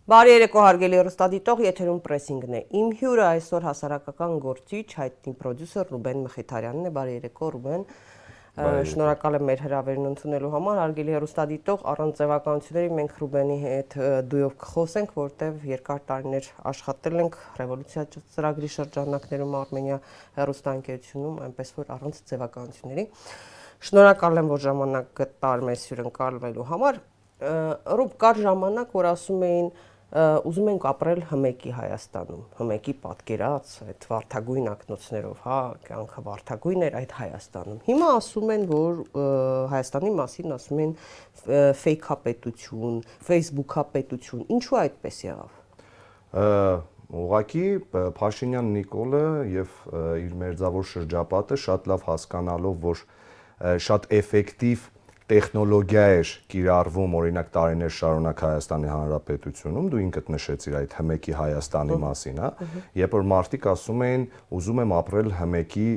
Բարի երեկո հարգելի հեռուստադիտող, եթերում պրեսինգն է։ Իմ հյուրը այսօր հասարակական գործիչ, հայտնի պրոդյուսեր Ռուբեն Մխիթարյանն է։ Բարի երեկո, Ռուբեն։ Շնորհակալ եմ մեր հրավերն ընդունելու համար։ Հարգելի հեռուստադիտող, առանց ձևականությունների մենք Ռուբենի հետ դույով կխոսենք, որտեղ երկար տարիներ աշխատել ենք Ռևոլյուցիա ծրագրի շրջանակներում Արմենիա հեռուստաընկերությունում, այնպես որ առանց ձևականությունների։ Շնորհակալ եմ, որ ժամանակ գտար մեզ հյուրընկալվելու համար։ Ռուբ, կար ժամանակ, որ ասում էին ուզում ենք ապրել հմեկի Հայաստանում, հմեկի պատկերած, այդ վարդագույն ակնոցներով, հա, կյանքը վարդագույն էր այդ Հայաստանում։ Հիմա ասում են, որ Հայաստանի մասին ասում են ֆեյքապետություն, ֆեյսբուքապետություն, ինչու այդպես եղավ։ Ուղղակի Փաշինյան Նիկոլը եւ իր մերձավոր շրջապատը շատ լավ հասկանալով, որ շատ էֆեկտիվ տեխնոլոգիա էր կիրառվում օրինակ տարիներ շարունակ Հայաստանի Հանրապետությունում, դու ինքդ նշեցիր այդ հմեկի Հայաստանի մասին, հա, երբ որ մարդիկ ասում էին ուզում եմ ապրել հմեկի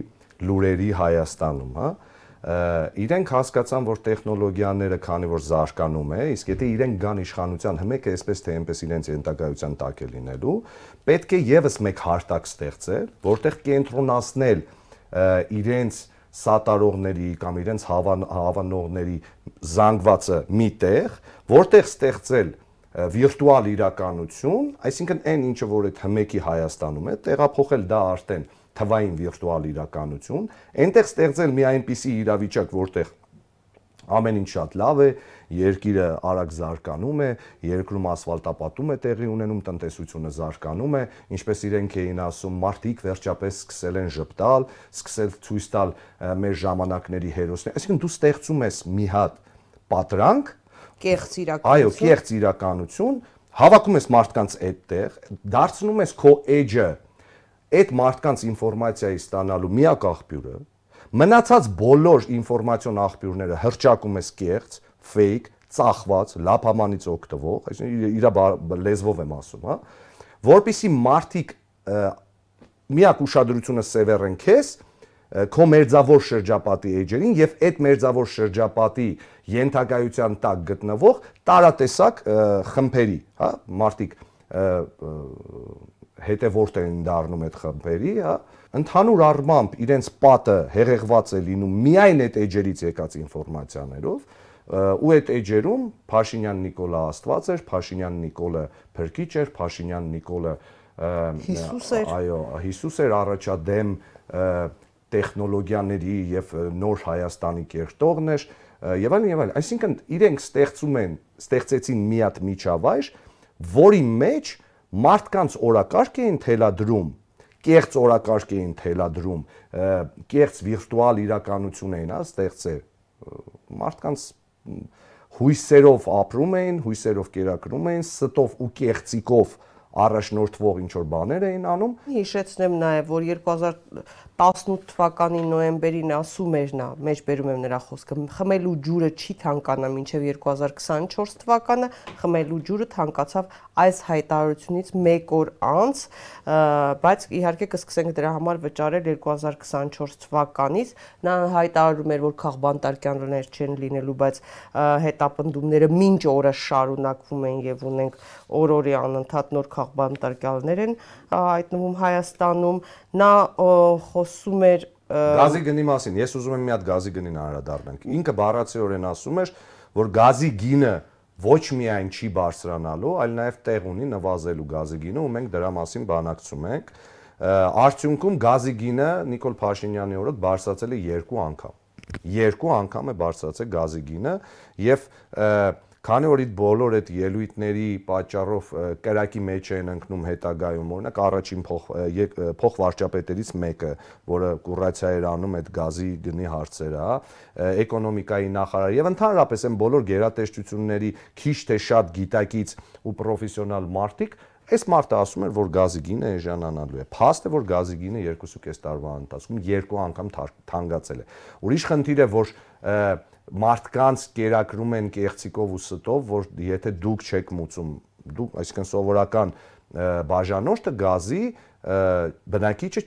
լուրերի Հայաստանում, հա, իրենք հասկացան, որ տեխնոլոգիաները քանի որ զարգանում է, իսկ եթե իրենք գան իշխանության հմեկը այսպես թե այնպես իրենց ենթակայության տակ է լինելու, պետք է եւս մեկ հարթակ ստեղծել, որտեղ կենտրոնացնել իրենց սատարողների կամ իրենց հավանողների զանգվածը մի տեղ, որտեղ ստեղծել վիրտուալ իրականություն, այսինքն այն ինչը որ այդ հմեկի Հայաստանում է, տեղափոխել դա արդեն թվային վիրտուալ իրականություն, այնտեղ ստեղծել մի այնպիսի իրավիճակ, որտեղ ամեն ինչ շատ լավ է, երկիրը արագ զարգանում է, երկրում ասֆալտապատում է տեղի ունենում, տնտեսությունը զարգանում է, ինչպես իրենք էին ասում, մարդիկ վերջապես սկսել են ժպտալ, սկսել ցույց տալ մեր ժամանակների հերոսներին, այսինքն դու ստեղծում ես մի հատ պատրանք, կեղծ իրականություն, այո, կեղծ իրականություն, հավաքում ես մարդկանց այդտեղ, դարձնում ես քո edge-ը այդ մարդկանց ինֆորմացիայի ստանալու միակ աղբյուրը, մնացած բոլոր ինֆորմացիոն աղբյուրները հրճակում ես կեղծ, fake, ծախված, լափամանից օգտվող, այսինքն իր լեզվով եմ ասում, հա, որպեսզի մարդիկ միակ ուշադրությունը սևեռեն քեզ, քո մերձավոր շրջապատի էջերին եւ այդ մերձավոր շրջապատի ենթակայության տակ գտնվող տարատեսակ խմբերի, հա, մարդիկ հետևորդ են դառնում այդ խմբերի, հա, ընդհանուր առմամբ իրենց պատը հեղեղված է լինում միայն այդ էջերից եկած ինֆորմացիաներով, ու այդ էջերում Փաշինյան Նիկոլը Աստված էր, Փաշինյան Նիկոլը Փրկիչ էր, Փաշինյան Նիկոլը Հիսուս էր, այո, Հիսուս էր առաջադեմ տեխնոլոգիաների եւ նոր Հայաստանի կերտողն էր եւ այլն, այսինքն իրենք ստեղծեցին մի հատ միջավայր, որի մեջ մարդկանց օրակարգ էին թելադրում, կեղծ օրակարգ էին թելադրում, կեղծ վիրտուալ իրականություն էին ստեղծել, մարդկանց հույսերով ապրում էին, հույսերով կերակրում էին, ստով ու կեղծիկով առաջնորդվող ինչ որ բաներ էին անում։ Հիշեցնեմ նաև, որ 2018 թվականի նոյեմբերին ասում էր նա, մեջբերում եմ նրա խոսքը, խմելու ջուրը չի թանկանա մինչև 2024 թվականը, խմելու ջուրը թանկացավ այս հայտարարությունից 1 օր անց, բայց իհարկե կսկսենք դրա համար վճարել 2024 թվականից, նա հայտարարում էր, որ քաղբանտարկյաններ չեն լինելու, բայց հետապնդումները մինչ օրը շարունակվում են եւ ունենք օր-օրի անընդհատ նոր քաղբանտարկյալներ են հայտնվում Հայաստանում, նա խոսում էր գազի գնի մասին, ես ուզում եմ մի հատ գազի գնին անդրադառնանք, ինքը բառացիորեն ասում էր, որ գազի գինը ոչ միայն չի բարձրանալու, այլ նաև տեղ ունի նվազելու գազի գինը, ու մենք դրա մասին բանակցում ենք, արդյունքում գազի գինը Նիկոլ Փաշինյանի օրոք բարձրացել է 2 անգամ է բարձրացել գազի գինը եւ քանի որ այդ բոլոր այդ ելույթների պատճառով կրակի մեջ են ընկնում հետագայում օրինակ առաջին փոխվարչապետերից մեկը, որը կուրացիա էր անում այդ գազի գնի հարցերը, հա, էկոնոմիկայի նախարար եւ ընդհանրապես այն բոլոր գերատեսչությունների քիչ թե շատ գիտակից ու պրոֆեսիոնալ մարդիկ, այս մարդը ասում էր, որ գազի գինը էժանանալու է։ Փաստ է, որ գազի գինը 2.5 տարվա ընթացքում 2 անգամ թանկացել է։ Ուրիշ խնդիր է, որ մարդկանց կերակրում են կեղծիկով ու ստով, որ եթե դուք չեք մուծում, դուք, այսինքն սովորական բաժանորդը գազի բնակիչը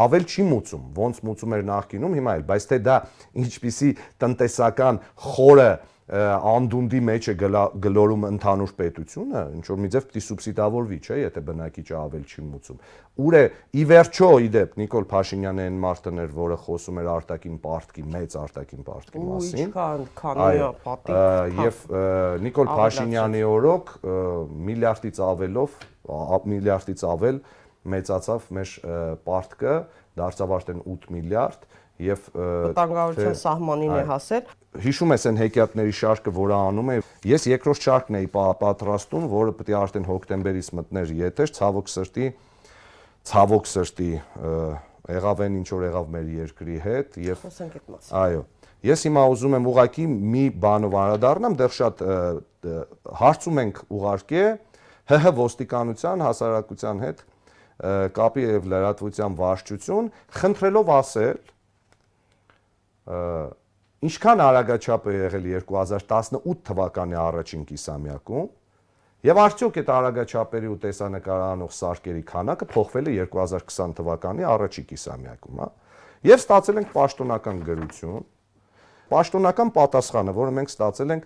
ավել չի մուծում, ոնց մուծում էր նախկինում, հիմա էլ, բայց թե դա ինչպիսի տնտեսական խորը անդունդի մեջ է գլորում ընդհանուր պետությունը, ինչ որ մի ձև պիտի սուբսիդավորվի, չէ, եթե բնակիչը ավել չի մուծում։ Ուր է ի վերջո իդեպ Նիկոլ Փաշինյանը այն մարդն էր, որը խոսում էր արտաքին պարտքի, մեծ արտաքին պարտքի մասին։ Ինչքան քանի պատիկ։ Եվ Նիկոլ Փաշինյանի օրոք միլիարդից ավել մեծացավ մեր պարտքը, դարձավ արդեն 8 միլիարդ եւ վտանգավորության սահմանին է հասել։ Հիշում ես այն հեքիաթների շարքը, որը անում է։ Ես երկրորդ շարքն էի պատրաստում, որը պետք է արդեն հոկտեմբերից մտներ եթեր, ցավոք սրտի եղավ այն ինչ որ եղավ մեր երկրի հետ եւ խոսենք այդ մասին։ Այո։ Ես հիմա ուզում եմ ուղղակի մի բանով անդրադառնամ, դեռ շատ հարցում ենք ուղարկե ՀՀ ոստիկանության հասարակության հետ կապի եւ լրատվության վարչություն, խնդրելով ասել ինչքան արագաչափ է եղել 2018 թվականի առաջին կիսամյակում եւ արդյոք այդ արագաչափերի ու տեսանկարահանող սարքերի քանակը փոխվել է 2020 թվականի առաջին կիսամյակում, հա։ Եվ ստացել ենք պաշտոնական գրություն, պաշտոնական պատասխանը, որը մենք ստացել ենք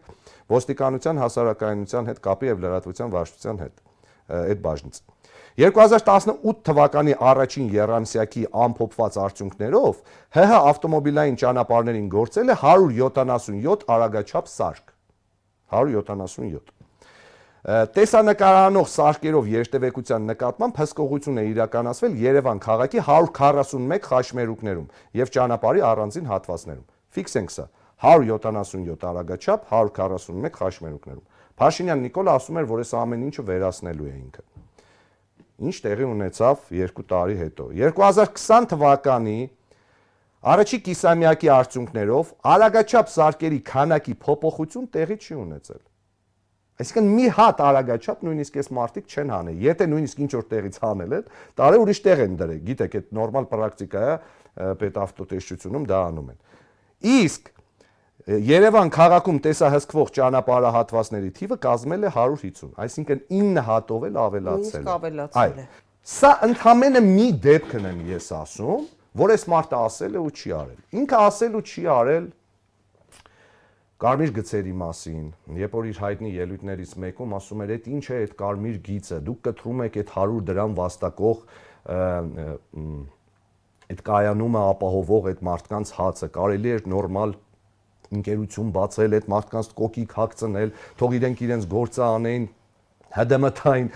ոստիկանության հասարակայնության հետ կապի եւ լրատվության վարչության հետ այդ բաժնից։ 2018 թվականի առաջին եռամսյակի ամփոփված արդյունքներով ՀՀ ավտոմոբիլային ճանապարհներին գործել է 177 արագաչափ սարք։ 177։ Տեսանկարահանող սարքերով երթևեկության նկատմամբ հսկողություն է իրականացվել Երևան քաղաքի 141 խաչմերուկներում եւ ճանապարհի առանձին հատվածներում։ Ֆիքսենք սա։ 177 արագաչափ 141 խաչմերուկներում։ Փաշինյան Նիկոլը ասում էր, որ այս ամեն ինչը վերացնելու է ինքը։ Ինչ տեղի ունեցավ 2 տարի հետո։ 2020 թվականի առաջի կիսամյակի արդյունքներով արագաչափ սարքերի քանակի փոփոխություն տեղի չի ունեցել։ Այսինքն մի հատ արագաչափ նույնիսկ այս մարդիկ չեն հանել։ Եթե նույնիսկ ինչ որ տեղից հանել են, տարի ուրիշ տեղ են դրել։ Գիտեք, այդ նորմալ պրակտիկա է, պետավտոտեսչությունում դա անում են։ Իսկ Երևան քաղաքում տեսահսկվող ճանապարհահատվածների թիվը կազմել է 150, այսինքն 9 հատով էլ ավելացել է։ Սա ընդհանրապես մի դեպքն եմ ես ասում, որ այս մարդը ասել է ու չի արել։ Ինքը ասել ու չի արել կարմիր գծերի մասին, երբ որ իր հայտնի ելույթներից մեկում ասում էր, այդ ինչ է այդ կարմիր գիծը, դուք կտրում եք այդ 100 դրամ վաստակող այդ կայանումը ապահովող այդ մարդկանց հացը, կարելի էր նորմալ ընկերություն բացել, այդ մարդկանց կոկիկ հագցնել, թող իրենց գործը անեն, ՀԴՄԹ-ային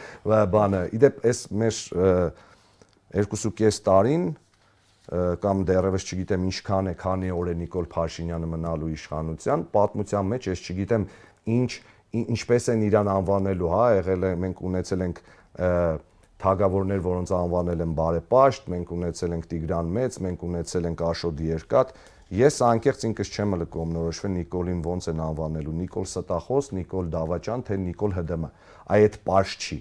բանը։ Իդեպ այս մեր 2.5 տարին կամ դեռևս չգիտեմ ինչքան է, քանի օր է Նիկոլ Փաշինյանը մնալու իշխանության, պատմության մեջ ես չգիտեմ ինչպես են իրան անվանելու, հա, եղել է, մենք ունեցել ենք թագավորներ, որոնց անվանել են բարեպաշտ, մենք ունեցել ենք Տիգրան Մեծ, մենք ունեցել ենք Աշոտ Երկաթ։ Ես անկեղծ ինքս չեմ կողմնորոշվել Նիկոլին ոնց են անվանելու, Նիկոլ Ստախոս, Նիկոլ Դավաճան, թե Նիկոլ ՀԴՄ։ Այդ պաշտ չի,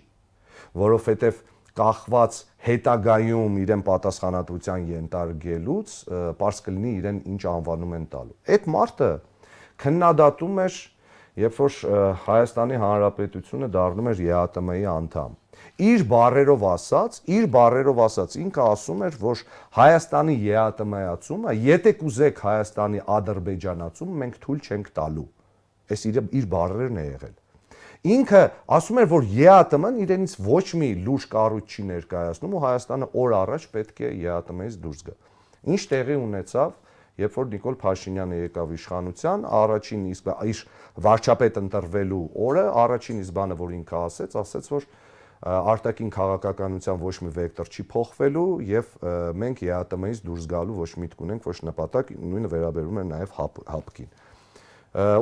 որովհետև կախված հետագայում իրեն պատասխանատվության ենթարկելուց պարզ կլինի իրեն ինչ անվանում են տալու։ Այդ մարդը քննադատում էր, երբ որ Հայաստանի Հանրապետությունը դառնում էր ԵԱՏՄ-ի անդամ։ Իր բառերով ասած, ինքը ասում էր, որ Հայաստանի ԵԱՏՄ-ացումը, եթե կուզեք Հայաստանի ադրբեջանացում, մենք թույլ չենք տալու։ Այս իր բառերն է եղել։ Ինքը ասում էր, որ ԵԱՏՄ-ն իրենից ոչ մի լուրջ կառույց չի ներկայացնում ու Հայաստանը օր առաջ պետք է ԵԱՏՄ-ից դուրս գա։ Ինչ տեղի ունեցավ, երբ որ Նիկոլ Փաշինյանը եկավ իշխանության, առաջին իսկ իր վարչապետ ընտրվելու օրը, առաջին իսկ բանը, որ ինքը ասեց, որ արտաքին քաղաքականության ոչ մի վեկտոր չի փոխվելու եւ մենք ԵԱՏՄ-ից դուրս գալու ոչ միտք ունենք, ոչ նպատակ, նույնը վերաբերում է նաեւ ՀԱՊԿ-ին։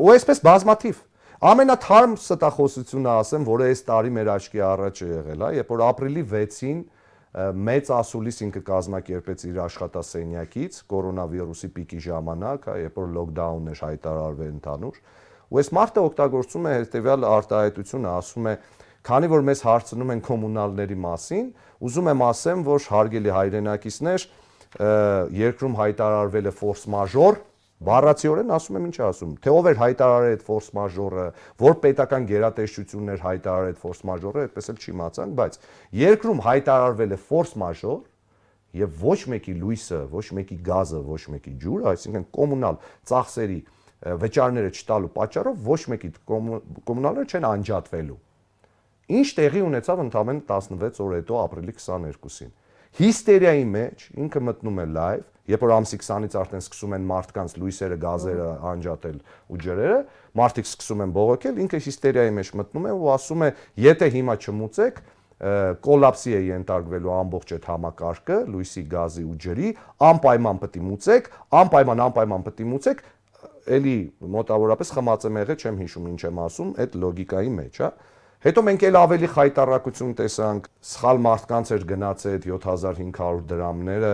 Ու այսպես բազմաթիվ ամենաթարմ ստախոսությունը ասեմ, որը այս տարի մեր աչքի առաջ է եղել, հա, երբ որ ապրիլի 6-ին մեծ ասուլիս ինքը կազմակերպեց իր աշխատասենյակից կորոնավիրուսի պիկի ժամանակ, հա, երբ որ լոկդաուն էր հայտարարվել ընդհանուր, ու այս մարդը օգտագործում է հետեւյալ արտահայտությունը, ասում է, քանի որ մեզ հարցնում են կոմունալների մասին, ուզում եմ ասեմ, որ հարգելի հայրենակիցներ, երկրում հայտարարվել է ֆորս մաժոր, բառացիորեն ասում եմ ինչ ասում, թե ով էր հայտարարել այդ ֆորս մաժորը, որ պետական գերատեսչությունն էր հայտարարել այդ ֆորս մաժորը, այդպես էլ չիմացանք, բայց երկրում հայտարարվել է ֆորս մաժոր եւ ոչ մեկի լույսը, ոչ մեկի գազը, ոչ մեկի ջուրը, այսինքն կոմունալ ծախսերի վճարները չտալու պատճառով ոչ մեկի կոմունալները չեն անջատվելու։ Ինչ տեղի ունեցավ ընդամենը 16 օր հետո ապրիլի 22-ին։ Հիստերիայի մեջ ինքը մտնում է լայվ, երբ որ ամսի 20-ից արդեն սկսում են մարդկանց լույսերը, գազերը անջատել ու ջրերը, մարդիկ սկսում են բողոքել, ինքը հիստերիայի մեջ մտնում է ու ասում է, եթե հիմա չմուծեք, կոլապսի է ենթարկվելու ամբողջ այդ համակարգը, լույսի, գազի ու ջրի, անպայման պետք է մուծեք, անպայման պետք է մուծեք, էլի մոտավորապես խմած եմ եղել, չեմ հիշում ինչ եմ ասում, այդ լոգիկայի մեջ, հա։ Հետո մենք էլ ավելի խայտարակություն տեսանք, սխալ մարդկանց էր գնացել այդ 7500 դրամները,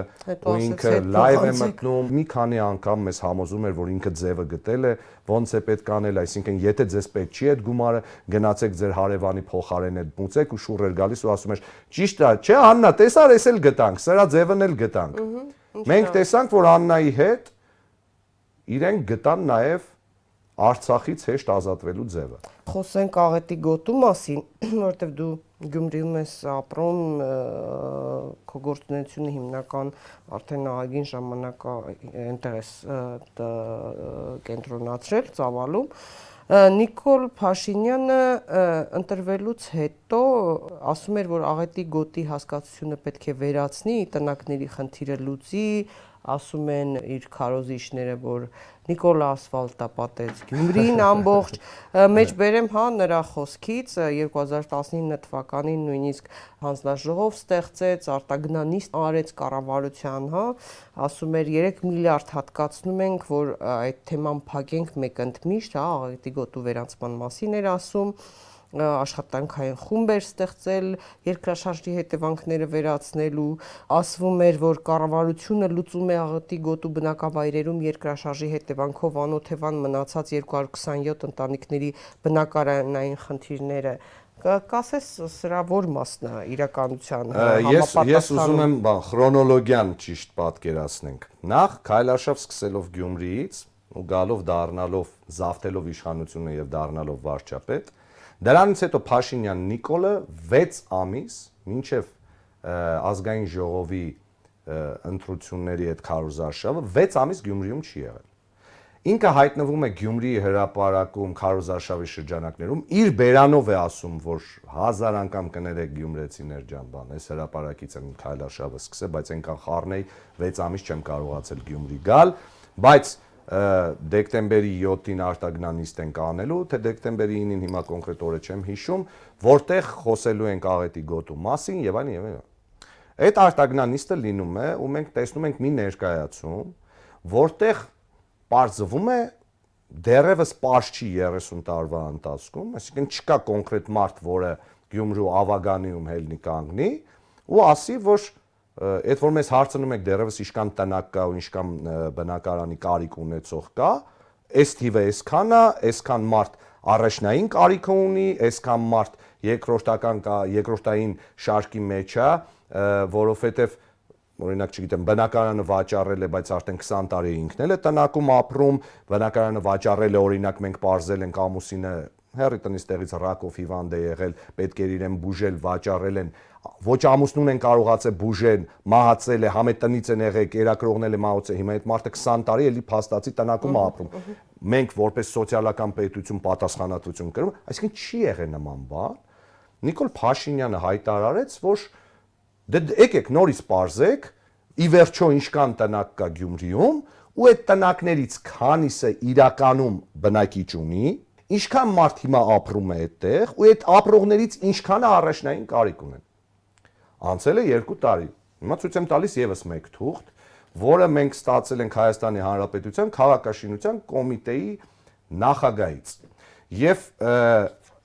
ու ինքը լայվ է մտնում, մի քանի անգամ մեզ համոզում էր, որ ինքը ձևը գտել է, ոնց է պետք անել, այսինքն եթե ձեզ պետք չի այդ գումարը, գնացեք ձեր հարևանի փոխարեն այդ մուծեք ու շուռ էր գալիս ու ասում էր, ճիշտ է, չէ, Աննա, տեսար, էս էլ գտանք, սրա ձևն էլ գտանք։ Մենք տեսանք, որ Աննայի հետ իրենք գտան նաև Արցախից հեշտ ազատվելու ձևը։ Խոսենք աղետի գոտու մասին, որովհետև դու Գյումրիում ես ապրում, քո գործունեությունը հիմնական արդեն ահագին ժամանակ այնտեղ ես կենտրոնացրել, ծավալում։ Նիկոլ Փաշինյանը ընտրվելուց հետո ասում էր, որ աղետի գոտի հասկացությունը պետք է վերացնի, տնակների խնդիրը լուծի, ասում են իր քարոզիչները, որ Նիկոլը ասֆալտա պատեց Գյումրին ամբողջ, մեջ բերեմ հա նրա խոսքից 2019 թվականին նույնիսկ հանձնաժողով ստեղծեց, արտագնանիստ արեց կառավարության, հա, ասում էր 3 միլիարդ հատկացնում ենք, որ այդ թեման փակենք մեկ ընդմիշտ, հա, աղետի գոտու վերացման մասին էր ասում, աշխատանքային խումբ էր ստեղծել երկրաշարժի հետևանքները վերացնելու, ասվում էր, որ կառավարությունը լուծում է աղետի գոտու բնակավայրերում երկրաշարժի հետևանքով անօթևան մնացած 227 ընտանիքների բնակարանային խնդիրները։ Կասես սրա որ մասն է իրականության համապատասխանում։ Ես ուզում եմ քրոնոլոգիան ճիշտ պատկերացնենք։ Նախ քայլարշավ սկսելով Գյումրիից ու գալով դառնալով զավթելով իշխանությունը եւ դառնալով վարչապետ, դրանից հետո Փաշինյան Նիկոլը 6 ամիս մինչև ազգային ժողովի ընտրությունների այդ քարոզարշավը 6 ամիս Գյումրիում չի եղել։ Ինքը հայտնվում է Գյումրիի հրապարակում քարոզարշավի շրջանակներում, իր բերանով է ասում, որ 1000 անգամ կներեք գյումրեցիներ ջան, բան, այս հրապարակից եմ քայլարշավը սկսել, բայց այնքան խառնեի 6 ամիս չեմ կարողացել Գյումրի գալ, բայց դեկտեմբերի 7-ին արտագնանիստ ենք անելու, թե դեկտեմբերի 9-ին հիմա կոնկրետ օրը չեմ հիշում, որտեղ խոսելու ենք աղետի գոտու մասին եւ այլն եւ այլն։ Այդ արտագնանիստը լինում է ու մենք տեսնում ենք մի ներկայացում, որտեղ պարզվում է դեռևս պարզ չի 30 տարվա ընթացքում, այսինքն չկա կոնկրետ մարդ, որը Գյումրու ավագանիում հելնի կանգնի ու ասի, որ այդ որ մեզ հարցնում եք դեռևս ինչքան տնակ կա ու ինչքան բնակարանի կարիք ունեցող կա, այս թիվը այսքան է, այսքան մարդ առաջնային կարիք ունի, այսքան մարդ երկրորդային շարքի մեջ է, որովհետև օրինակ չգիտեմ, բնակարանը վաճառել է, բայց արդեն 20 տարի ինքն էլ է տնակում ապրում, բնակարանը վաճառել է, օրինակ մենք parzել ենք ամուսինը հերի տնից տեղից ռակով հիվանդ է եղել, պետք էր իրեն բուժել, վաճառել են, ոչ ամուսնուն են կարողացել բուժեն, մահացել է, համե տնից են եղել, կերակրողնել է մահացել, հիմա այդ մարդը 20 տարի էլի փաստացի տնակում է ապրում։ Մենք որպես սոցիալական պետություն պատասխանատվություն կրում, այսինքն չի եղել նման բան։ Նիկոլ Փաշինյանը հայտարարեց, որ դե եկեք նորից parzեք, ի վերջո ինչքան տնակ կա Գյումրիում, ու այդ տնակներից քանիսը իրականում բնակիչ ունի, ինչքան մարդ հիմա ապրում է այդտեղ, ու այդ ապրողներից ինչքանը առաջնային կարիք ունեն։ Անցել է 2 տարի։ Հիմա ցույց եմ տալիս եւս մեկ թուղթ, որը մենք ստացել ենք Հայաստանի Հանրապետության քաղաքաշինության կոմիտեի նախագահից։ Եվ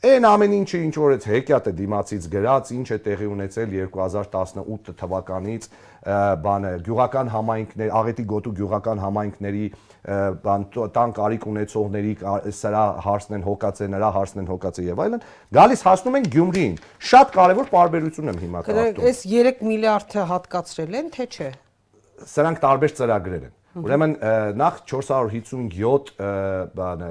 այն ամեն ինչը ինչ որ այդ հեքիաթը դիմացից գրած, ինչ է տեղի ունեցել 2018 թվականից, բանը գյուղական համայնքներ, աղետի գոտու գյուղական համայնքների տան կարիք ունեցողների սրա հարցն են հոգացել, նրա հարցն են հոգացել եւ այլն, գալիս հասնում են Գյումրիին։ Շատ կարեւոր պարբերություն եմ հիմա կարդում։ Այս 3 միլիարդը հատկացրել են, թե չէ։ Սրանք տարբեր ծրագրեր են։ Ուրեմն նախ 457 բան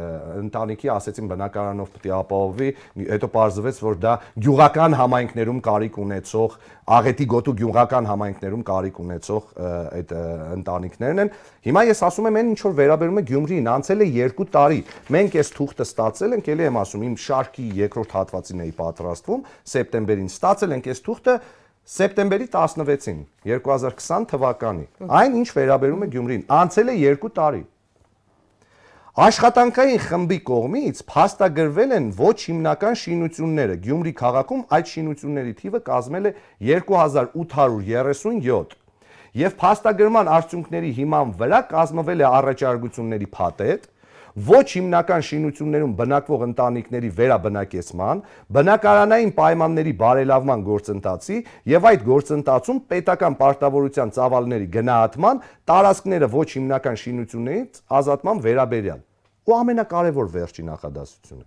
ընտանիքի ասեցին բնակարանով պետք է ապահովի, հետո պարզվեց, որ դա գյուղական համայնքներում կարիք ունեցող, աղետի գոտու գյուղական համայնքներում կարիք ունեցող այդ ընտանիքներն են։ Հիմա ես ասում եմ, այն ինչ որ վերաբերում է Գյումրիին, անցել է 2 տարի։ Մենք այս թուղթը ստացել ենք, ելի եմ ասում, իմ շարքի երկրորդ հատվածին էի պատրաստվում, սեպտեմբերին ստացել ենք այս թուղթը սեպտեմբերի 16-ին 2020 թվականի։ Այն ինչ վերաբերում է Գյումրիին, անցել է 2 տարի։ Աշխատանքային խմբի կողմից փաստագրվել են ոչ հիմնական շինությունները։ Գյումրի քաղաքում այդ շինությունների թիվը կազմել է 2837 եւ փաստագրման արդյունքների հիման վրա կազմվել է առաջարկությունների փաթեթ, ոչ հիմնական շինություններում բնակվող ընտանիքների վերաբնակեցման, բնակարանային պայմանների բարելավման գործընթացի եւ այդ գործընթացում պետական պարտավորության ծավալների գնահատման, տարածքները ոչ հիմնական շինություններից ազատման վերաբերյալ։ Ու ամենակարևոր վերջի նախադասությունը։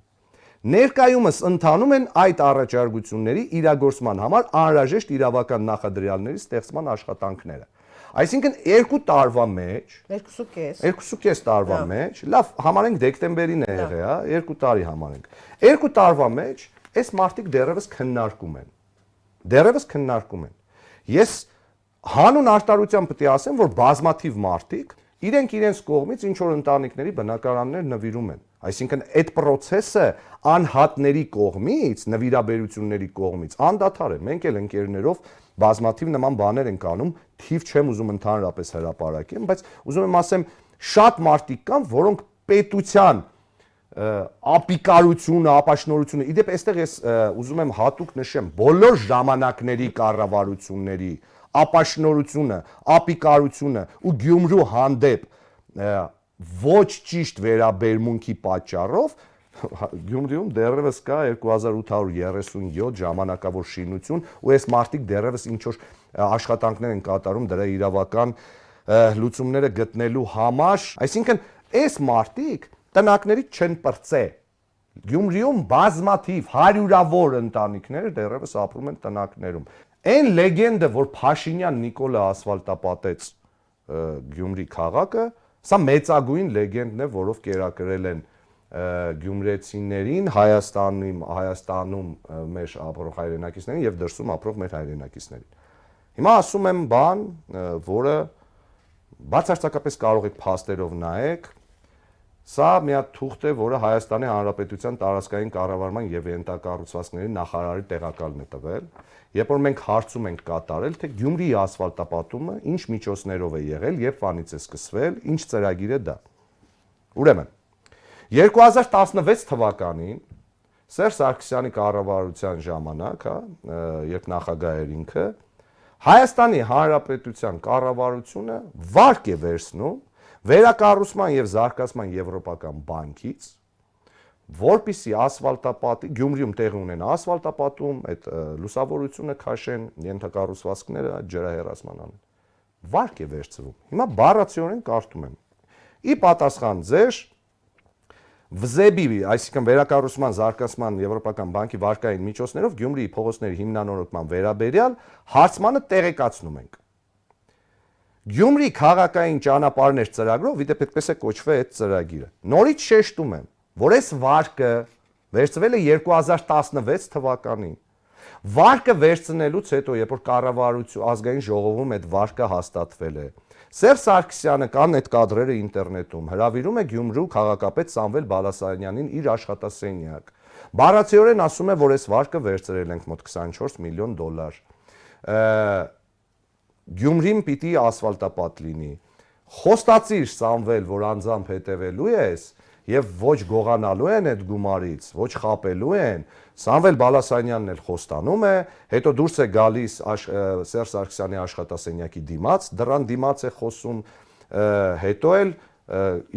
Ներկայումս ընթանում են այդ առաջարկությունների իրագործման համար անհրաժեշտ իրավական նախադրյալների ստեղծման աշխատանքները։ Այսինքն 2 տարվա մեջ 2.5 տարվա մեջ, լավ, համարենք դեկտեմբերին է եղել, հա, 2 տարի համարենք։ 2 տարվա մեջ այս մարդիկ դեռևս քննարկում են։ Դեռևս քննարկում են։ Ես հանուն արտարության պետք է ասեմ, որ բազմաթիվ մարդիկ իրենց կողմից ինչ որ ընտանիքների բնակարաններ նվիրում են։ Այսինքն այդ process-ը անհատների կողմից, նվիրաբերությունների կողմից անդադար է։ Մենք էլ ընկերներով բազմաթիվ նման բաներ ենք անում, թիվ չեմ ուզում ընդհանրապես հրապարակեմ, բայց ուզում եմ ասեմ, շատ մարդիկ կան, որոնք պետության ապիկարությունը, ապաշնորհությունը, իդեպ այստեղ ես ուզում եմ հատուկ նշեմ, բոլոր ժամանակների կառավարությունների ապաշնորհությունը, ապիկարությունը ու Գյումրու հանդեպ ոչ ճիշտ վերաբերմունքի պատճառով Գյումրիում դեռևս կա 2837 ժամանակավոր շինություն ու այս մարդիկ դեռևս ինչ որ աշխատանքներ են կատարում դրա իրավական լուծումները գտնելու համար, այսինքն այս մարդիկ տնակներից չեն պրծե։ Գյումրիում բազմաթիվ հարյուրավոր ընտանիքներ դեռևս ապրում են տնակներում։ Այն լեգենդը, որ Փաշինյան Նիկոլը ասֆալտապատեց Գյումրի քաղաքը, սա մեծագույն լեգենդն է, որով կերակրել են գյումրեցիներին Հայաստանում մեր ապրող հայրենակիցներին եւ դրսում ապրող մեր հայրենակիցներին։ Հիմա ասում եմ բան, որը բացարձակապես կարող եք փաստերով նայեք։ Սա մի հատ թուղթ է, որը Հայաստանի Հանրապետության տարածքային կառավարման եւ ենթակառուցվածքների նախարարի տեղակալն է տվել։ Երբ որ մենք հարցում ենք կատարել, թե Գյումրիի ասֆալտապատումը ինչ միջոցներով է եղել, երբ վանից է սկսվել, ինչ ծրագիր է դա։ Ուրեմն 2016 թվականին Սերժ Սարգսյանի կառավարության ժամանակ, երբ նախագահ էր ինքը, Հայաստանի Հանրապետության կառավարությունը վարկ է վերցնում վերակառուցման եւ զարգացման եվրոպական բանկից, որպիսի ասֆալտապատի Գյումրիում տեղի ունեն ասֆալտապատում, այդ լուսավորությունը քաշեն, ենթակառուցվածքները ջրահեռացման անեն։ Վարկ է վերցվում։ Հիմա բառացիորեն կարդում եմ։ Ի պատասխան ձեր ՎԶԵԲ-ի, այսինքն վերակառուցման զարգացման եվրոպական բանկի վարկային միջոցներով Գյումրիի փողոցների հիմնանորոգման վերաբերյալ հարցմանը տեղեկացնում ենք։ Գյումրի քաղաքային ճանապարհներ ծրագրով, իդեպ այդպես է կոչվել այդ ծրագիրը։ Նորից շեշտում եմ, որ այս վարկը վերցվել է 2016 թվականին։ Վարկը վերցնելուց հետո, երբ որ կառավարություն ազգային ժողովում այդ վարկը հաստատվել է, Սերժ Սարգսյանը կան այդ կադրերը ինտերնետում, հրավիրում է Գյումրու քաղաքապետ Սամվել Բալասանյանին իր աշխատասենյակ։ Բառացիորեն ասում է, որ այս վարկը վերցրել ենք մոտ 24 միլիոն դոլար։ Գյումրին պիտի ասֆալտապատ լինի։ Խոստացիր Սամվել, որ անձամբ հետևելու ես եւ ոչ գողանալու են այդ գումարից, ոչ խապելու են։ Սամվել Բալասանյանն էլ խոստանում է, հետո դուրս է գալիս Սերժ Սարգսյանի աշխատասենյակի դիմաց, դրան դիմաց է խոսում, հետո էլ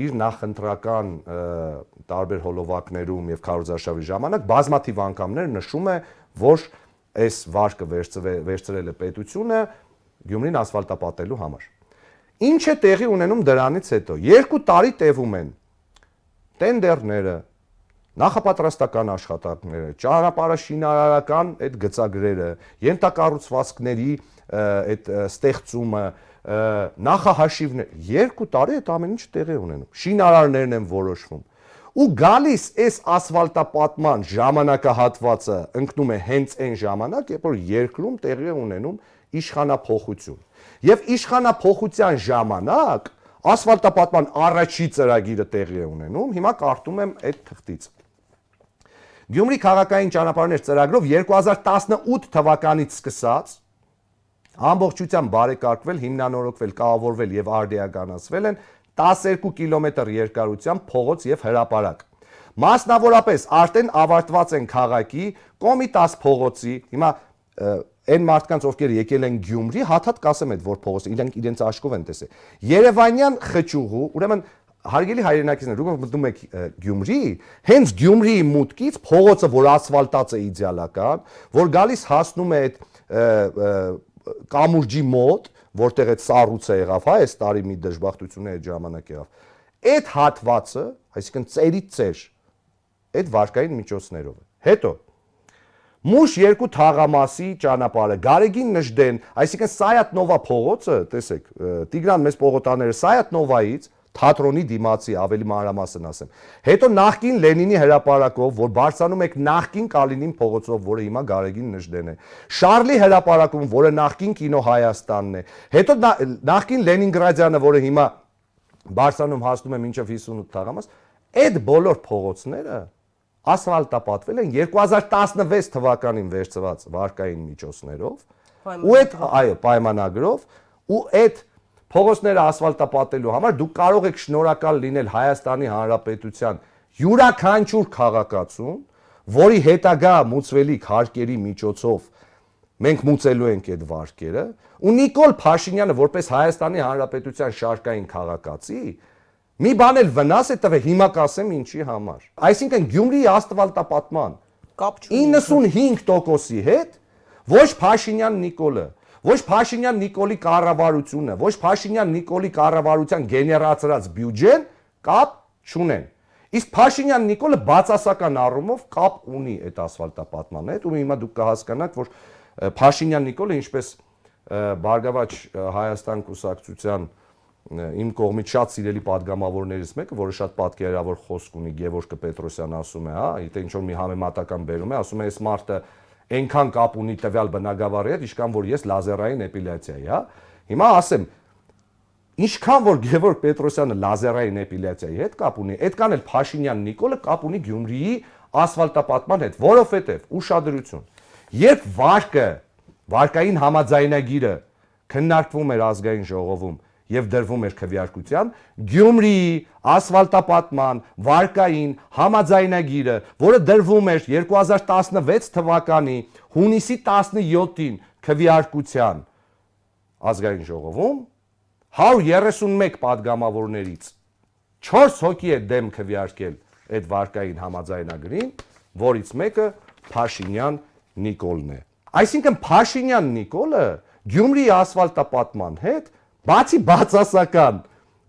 իր նախընտրական տարբեր հոլովակներում եւ քարոզարշավի ժամանակ բազմաթիվ անգամներ նշում է, որ այս վարկը վերցրել է պետությունը Գյումրին ասֆալտապատելու համար։ Ինչ է տեղի ունենում դրանից հետո։ 2 տարի տևում են տենդերները, նախապատրաստական աշխատանքները, ճանապարհաշինարարական այդ գծագրերը, ենթակառուցվածքների այդ ստեղծումը, նախահաշիվներ 2 տարի այդ ամեն ինչ տեղի ունենում։ Շինարարներն են որոշվում։ Ու գալիս այս ասֆալտապատման ժամանակահատվածը ընկնում է հենց այն ժամանակ, երբ որ երկրում տեղի է ունենում իշխանափոխություն։ Եվ իշխանափոխության ժամանակ ասֆալտապատման առաջի ծրագիրը տեղի է ունենում, հիմա կարդում եմ այդ թղթից։ Գյումրի քաղաքային ճանապարհներ ծրագրով 2018 թվականից սկսած ամբողջությամբ բարեկարգվել, հիմնանորոգվել, կառավարվել եւ արդիականացվել են 12 կիլոմետր երկարությամբ փողոց եւ հրապարակ։ Մասնավորապես արդեն ավարտված են քաղաքի Կոմիտաս փողոցի, հիմա այն մարդկանց, ովքեր եկել են Գյումրի, հաթաթ կասեմ այդ որ փողոցը, իրենց աշկով են տեսել։ Երևանյան խճուղու, ուրեմն հարգելի հայրենակիցներ, դուք մտնում եք Գյումրի, հենց Գյումրիի մուտքից փողոցը, որ ասֆալտած է իդեալական, որ գալիս հասնում է այդ կամուրջի մոտ, որտեղ այդ սառույցը եղավ, հա, այս տարի մի դժբախտություն է այդ ժամանակ եղավ։ Այդ հատվածը, այսինքն ծերից ծեր, այդ վարկային միջոցներով է։ Հետո Մուշ 2 թաղամասի ճանապարհը, Գարեգին Նժդեն, այսինքն Սայաթ Նովա փողոցը, տեսեք, Տիգրան մեծ պողոտաները Սայաթ Նովայից թատրոնի դիմացի, ավելի մանրամասն ասեմ։ Հետո նախկին Լենինի հրապարակով, որ բարձրանում եք նախկին Կալինին փողոցով, որը հիմա Գարեգին Նժդեն է։ Շարլի հրապարակում, որը նախկին Կինո Հայաստանն է։ Հետո նախկին Լենինգրադյանը, որը հիմա բարձրանում հասնում է մինչև 58 թաղամաս, այդ բոլոր փողոցները ասֆալտապատվել են 2016 թվականին վերցված վարկային միջոցներով ու այդ այո պայմանագրով ու այդ փողոցները ասֆալտապատելու համար դուք կարող եք շնորհակալ լինել Հայաստանի Հանրապետության յուրաքանչյուր քաղաքացուն, որի հետագա մուծվելիք հարկերի միջոցով մենք մուծելու ենք այդ վարկերը, ու Նիկոլ Փաշինյանը որպես Հայաստանի Հանրապետության շարքային քաղաքացի մի բան էլ վնաս է տվել, հիմա կասեմ ինչի համար։ Այսինքն Գյումրիի ասֆալտապատման 95%-ի հետ ոչ Փաշինյան Նիկոլը, ոչ Փաշինյան Նիկոլի կառավարությունը, ոչ Փաշինյան Նիկոլի կառավարության գեներացրած բյուջեն կապ չունեն։ Իսկ Փաշինյան Նիկոլը բացասական առումով կապ ունի այդ ասֆալտապատման հետ, ու հիմա դուք կհասկանաք, որ Փաշինյան Նիկոլը ինչպես Բարգավաճ Հայաստան կուսակցության իմ կողմից շատ սիրելի падգամավորներից մեկը, որը շատ պատկերավոր խոսք ունի, Գևորգ Պետրոսյան ասում է, հա, եթե ինչ որ մի համեմատական բերում է, ասում է, այս մարդը այնքան կապ ունի տվյալ բնակավարի հետ, ինչքան որ ես լազերային էպիլյացիայի, հա։ Հիմա ասեմ, ինչքան որ Գևորգ Պետրոսյանը լազերային էպիլյացիայի հետ կապ ունի, այդքան էլ Փաշինյան Նիկոլը կապ ունի Գյումրիի ասֆալտապատման հետ, որովհետև ուշադրություն, երբ վարկային համաձայնագիրը քննարկվում էր ազգային ժողովում եւ դրվում էր քվեարկության, Գյումրիի ասֆալտապատման վարկային համաձայնագիրը, որը դրվում էր 2016 թվականի հունիսի 17-ին քվեարկության ազգային ժողովում, 131 падգամավորներից 4 հոգի է դեմ քվեարկել այդ վարկային համաձայնագրին, որից մեկը Փաշինյան Նիկոլն է։ Այսինքն Փաշինյան Նիկոլը Գյումրիի ասֆալտապատման հետ բացի բացասական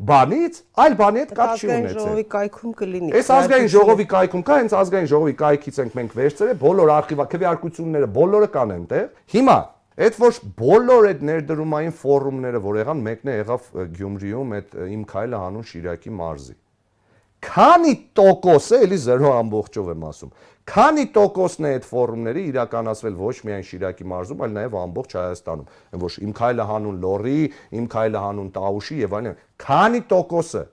բանից, այլ բանի հետ կապ չի ունեցել։ Ազգային ժողովի կայքում կլինի։ Այս ազգային ժողովի կայքում կա, հենց ազգային ժողովի կայքից ենք մենք վերցրել, բոլոր արխիվա քվեարկությունները բոլորը կան այնտեղ։ Հիմա այդ որ բոլոր այդ ներդրումային ֆորումները, որ եղան, մեկն է եղավ Գյումրիում այդ Իմ քայլը հանուն Շիրակի մարզի։ Քանի տոկոս է, էլի 0.ով եմ ասում։ Քանի տոկոսն է այդ ֆորումները իրականացվել ոչ միայն Շիրակի մարզում, այլ նաև ամբողջ Հայաստանում։ Այն ոչ Իմ քայլը հանուն Լոռի, Իմ քայլը հանուն Տաուշի եւ այլն։ Քանի տոկոսը։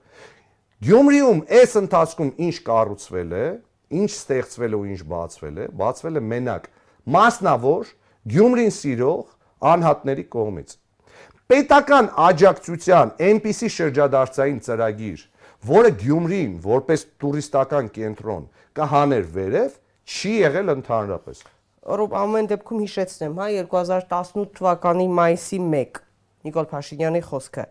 Գյումրիում այս ընթացքում ինչ կառուցվել է, ինչ ստեղծվել ու ինչ բացվել է մենակ մասնավոր Գյումրին սիրող անհատների կողմից։ Պետական աջակցության այնպիսի շրջադարձային ծրագիր, որը Գյումրին որպես տուրիստական կենտրոն կհաներ վերև, չի եղել ընդհանրապես։ Ռոբ ամեն դեպքում հիշեցնեմ, հա 2018 թվականի մայիսի 1 Նիկոլ Փաշինյանի խոսքը։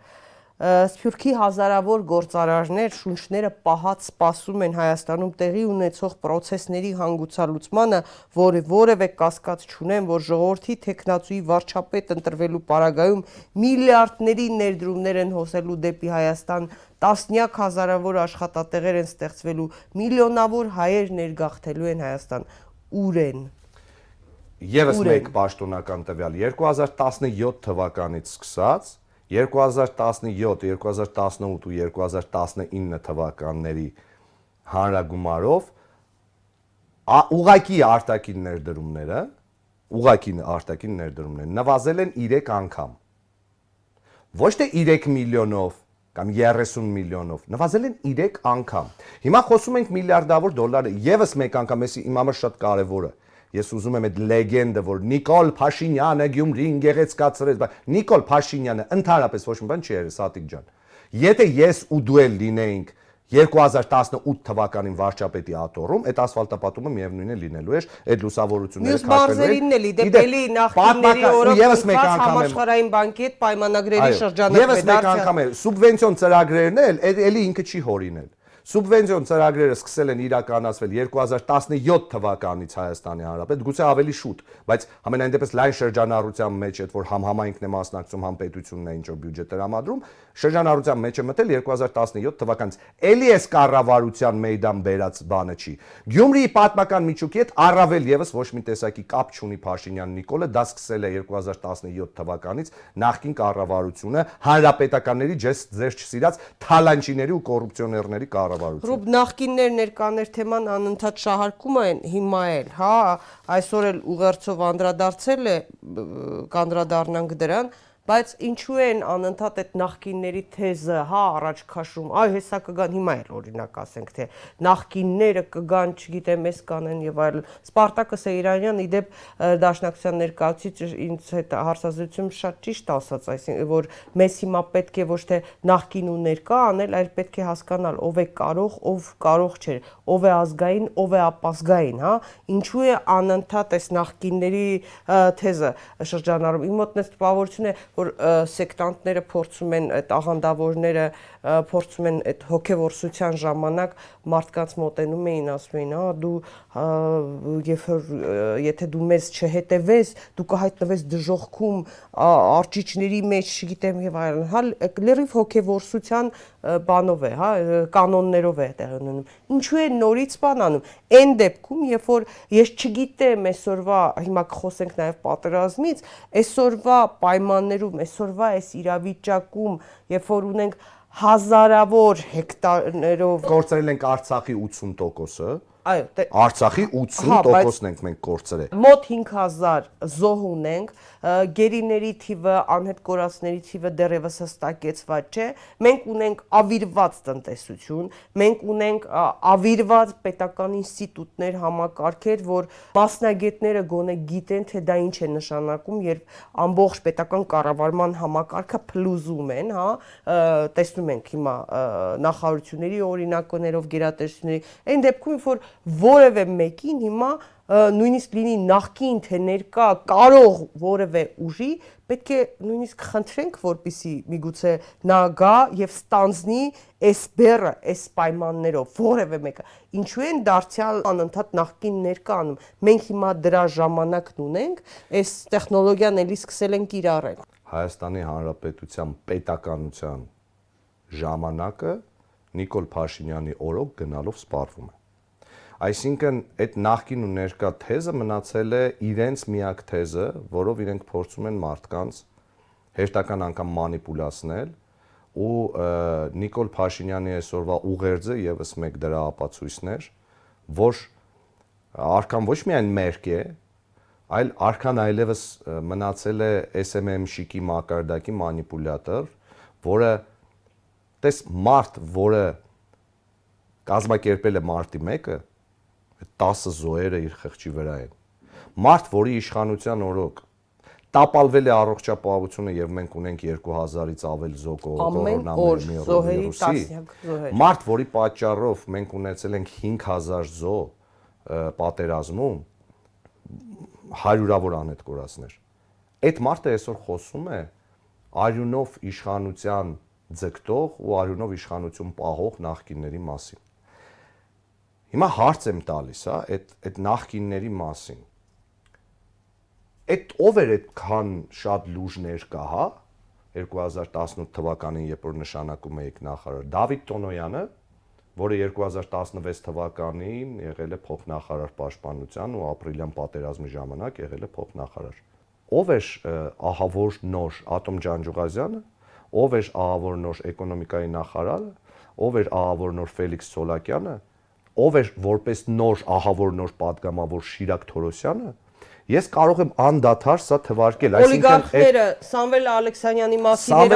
Սփյուռքի հազարավոր գործարարներ շունչները պահած սպասում են Հայաստանում տեղի ունեցող process-ների հանգուցալուծմանը, որը որևէ կասկած չունեն, որ ժողովրդի տեխնացուի վարչապետ ընտրվելու պարագայում միլիարդների ներդրումներ են հոսելու դեպի Հայաստան, տասնյակ հազարավոր աշխատատեղեր են ստեղծվելու, միլիոնավոր հայեր ներգաղթելու են Հայաստան։ Ուր են։ Եվս մեկ պաշտոնական տվյալ 2017 թվականից սկսած 2017, 2018 ու 2019 թվականների հանրագումարով ուղղակի արտաքին ներդրումները նվազել են 3 անգամ։ Ոչ թե 3 միլիոնով կամ 30 միլիոնով, նվազել են 3 անգամ։ Հիմա խոսում ենք միլիարդավոր դոլարը, եւս մեկ անգամ, էսի իմ համար շատ կարեւոր է։ Ես ուզում եմ այդ լեգենդը, որ Նիկոլ Փաշինյանը Գյումրին գեղեցկացրեց, Նիկոլ Փաշինյանը ընդհանրապես ոչ մի բան չի եղել, Սատիկ ջան։ Եթե ես ու դու էլ լինեինք 2018 թվականին վարչապետի աթոռում, այդ ասֆալտապատումը միևնույն է լինելու էր, այդ լուսավորությունները քաշելու էր։ Դե բելի նախկինների օրոք համաշխարհային բանկի հետ պայմանագրերի շրջանակը եւս մեկ անգամ է սուբվենցիոն ծրագրերն էլ էլի ինքը չի հորինել։ Սուբվենցիոն ծրագրերը սկսել են իրականացվել 2017 թվականից Հայաստանի Հանրապետություն, գուցե ավելի շուտ, բայց համենայն դեպս լայն շրջանառության մեջ այդ որ համ համայնքն է մասնակցում, համ պետությունն է ինչ որ բյուջետ տրամադրում, շրջանառության մեջ է մտել 2017 թվականից։ Էլի էս կառավարության մեյդան բերած բանը չի։ Գյումրիի պատմական միջուկի հետ առավել եւս ոչ մի տեսակի կապ չունի Փաշինյան Նիկոլը, դա սկսել է 2017 թվականից նախկին կառավարությունը, հանրապետականների ձեր չսիրած թալանչիների ու կոռուպցիոներների Ռուբ նախկիններ ներկաներ թեման անընդհատ շահարկում են հիմա էլ, հա, այսօր էլ ուղերձով անդրադարձել է, կանդրադառնանք դրան, բայց ինչու են անընդհատ այդ նախկինների թեզը, հա, առաջ քաշում, այ հեսա կգան հիմա էլ օրինակ ասենք թե նախկինները կգան, չգիտեմ, էս կանեն եւ այլն։ Սպարտակը Սեյրանյան իդեպ Դաշնակցության ներկայացուցիչ ինձ հետ հարցազրույցում շատ ճիշտ ասաց, այսինքն որ մեզ հիմա պետք է ոչ թե նախկին ու ներկա անել, այլ պետք է հասկանալ ով է կարող, ով կարող չէ, ով է ազգային, ով է ապազգային, հա, ինչու է անընդհատ այս նախկինների թեզը շրջանառում։ Իմ մոտ նես տպավորություն է, որ սեկտանտները փորձում են այդ աղանդավորները փորձում են այդ հոգևորսության ժամանակ մարդկանց մոտենում էին, ասում էին, հա, դու եթե դու մեզ չհետևես, դու կհայտնվես դժոխքում, արջիչների մեջ, չգիտեմ եւ այլն, հա, լրիվ հոգևորսության բանով է, հա, կանոններով է տեղ ունենում։ Ինչու է նորից բան անում։ Այն դեպքում, երբ որ ես չգիտեմ այսօրվա, հիմա կխոսենք նաեւ պատերազմից, այսօրվա պայմաններում, այսօրվա այս իրավիճակում, երբ որ ունենք հազարավոր հեկտարներով կորցրել ենք Արցախի 80%-ը, այո, Արցախի 80%-ն ենք մենք կորցրել։ Մոտ 5000 զոհ ունենք, գերիների թիվը, անհետ կորածների թիվը դեռևս հստակեցված չէ։ Մենք ունենք ավիրված տնտեսություն, մենք ունենք ավիրված պետական ինստիտուտներ, համակարգեր, որ մասնագետները գոնե գիտեն, թե դա ինչ է նշանակում, երբ ամբողջ պետական կառավարման համակարգը փլուզում են, հա, տեսնում ենք հիմա նախարարությունների օրինակներով գերատեսչությունների, այն դեպքում որ որևէ մեկին հիմա նույնիսկ լինի նախկին թե ներկա կարող որևէ ուժի պետք է նույնիսկ խնդրենք որպեսի միգուցե նա գա եւ ստանձնի այս բեռը այս պայմաններով որևէ մեկը ինչու են դարձյալ անընդհատ նախկին ներկա անում մենք հիմա դրա ժամանակն ունենք այս տեխնոլոգիան էլի սկսել են կիրառել Հայաստանի Հանրապետության պետականության ժամանակը Նիկոլ Փաշինյանի օրոք գնալով սպառվում է Այսինքն այդ նախկին ու ներկա թեզը մնացել է իրենց միակ թեզը, որով իրենք փորձում են մարդկանց հերթական անգամ մանիպուլացնել ու Նիկոլ Փաշինյանի այսօրվա ուղերձը եւս մեկ դրա ապացույցն էր, որ արքան ոչ միայն մերկ է, այլ արքան այլևս մնացել է SMM-շիկի մակարդակի մանիպուլյատոր, որը տես մարդ, որը կազմակերպել է մարտի 1-ը 10 զոհերը իր խղճի վրա են։ Մարդ, որի իշխանության օրոք տապալվել է առողջապահությունը եւ մենք ունենք 2000-ից ավել զոհ Մարդ, որի պատճառով մենք ունեցել ենք 5000 զոհ պատերազմում հարյուրավոր անհետ կորածներ։ Այդ մարդը այսօր խոսում է արյունով իշխանության ձգտող ու արյունով իշխանություն պահող նախկինների մասին։ Հիմա հարց եմ տալիս, հա, այդ նախկինների մասին։ Այդ ով էր այդքան շատ լուրջ ներկա, հա, 2018 թվականին, երբ որ նշանակում էիք նախարար, Դավիթ Տոնոյանը, որը 2016 թվականին եղել է փոխնախարար պաշտպանության ու ապրիլյան պատերազմի ժամանակ եղել է փոխնախարար։ Ով էր ահավոր նոր Ատոմ Ջանջուղազյանը, ով էր ահավոր նոր էկոնոմիկայի նախարարը, ով էր ահավոր նոր Ֆելիքս Ցոլակյանը, ով էր որպես նոր ահավոր նոր падգամավոր Շիրակ Թորոսյանը, ես կարող եմ անդադար սա թվարկել, օլիգարխները Սամվել Ալեքսանյանի մասին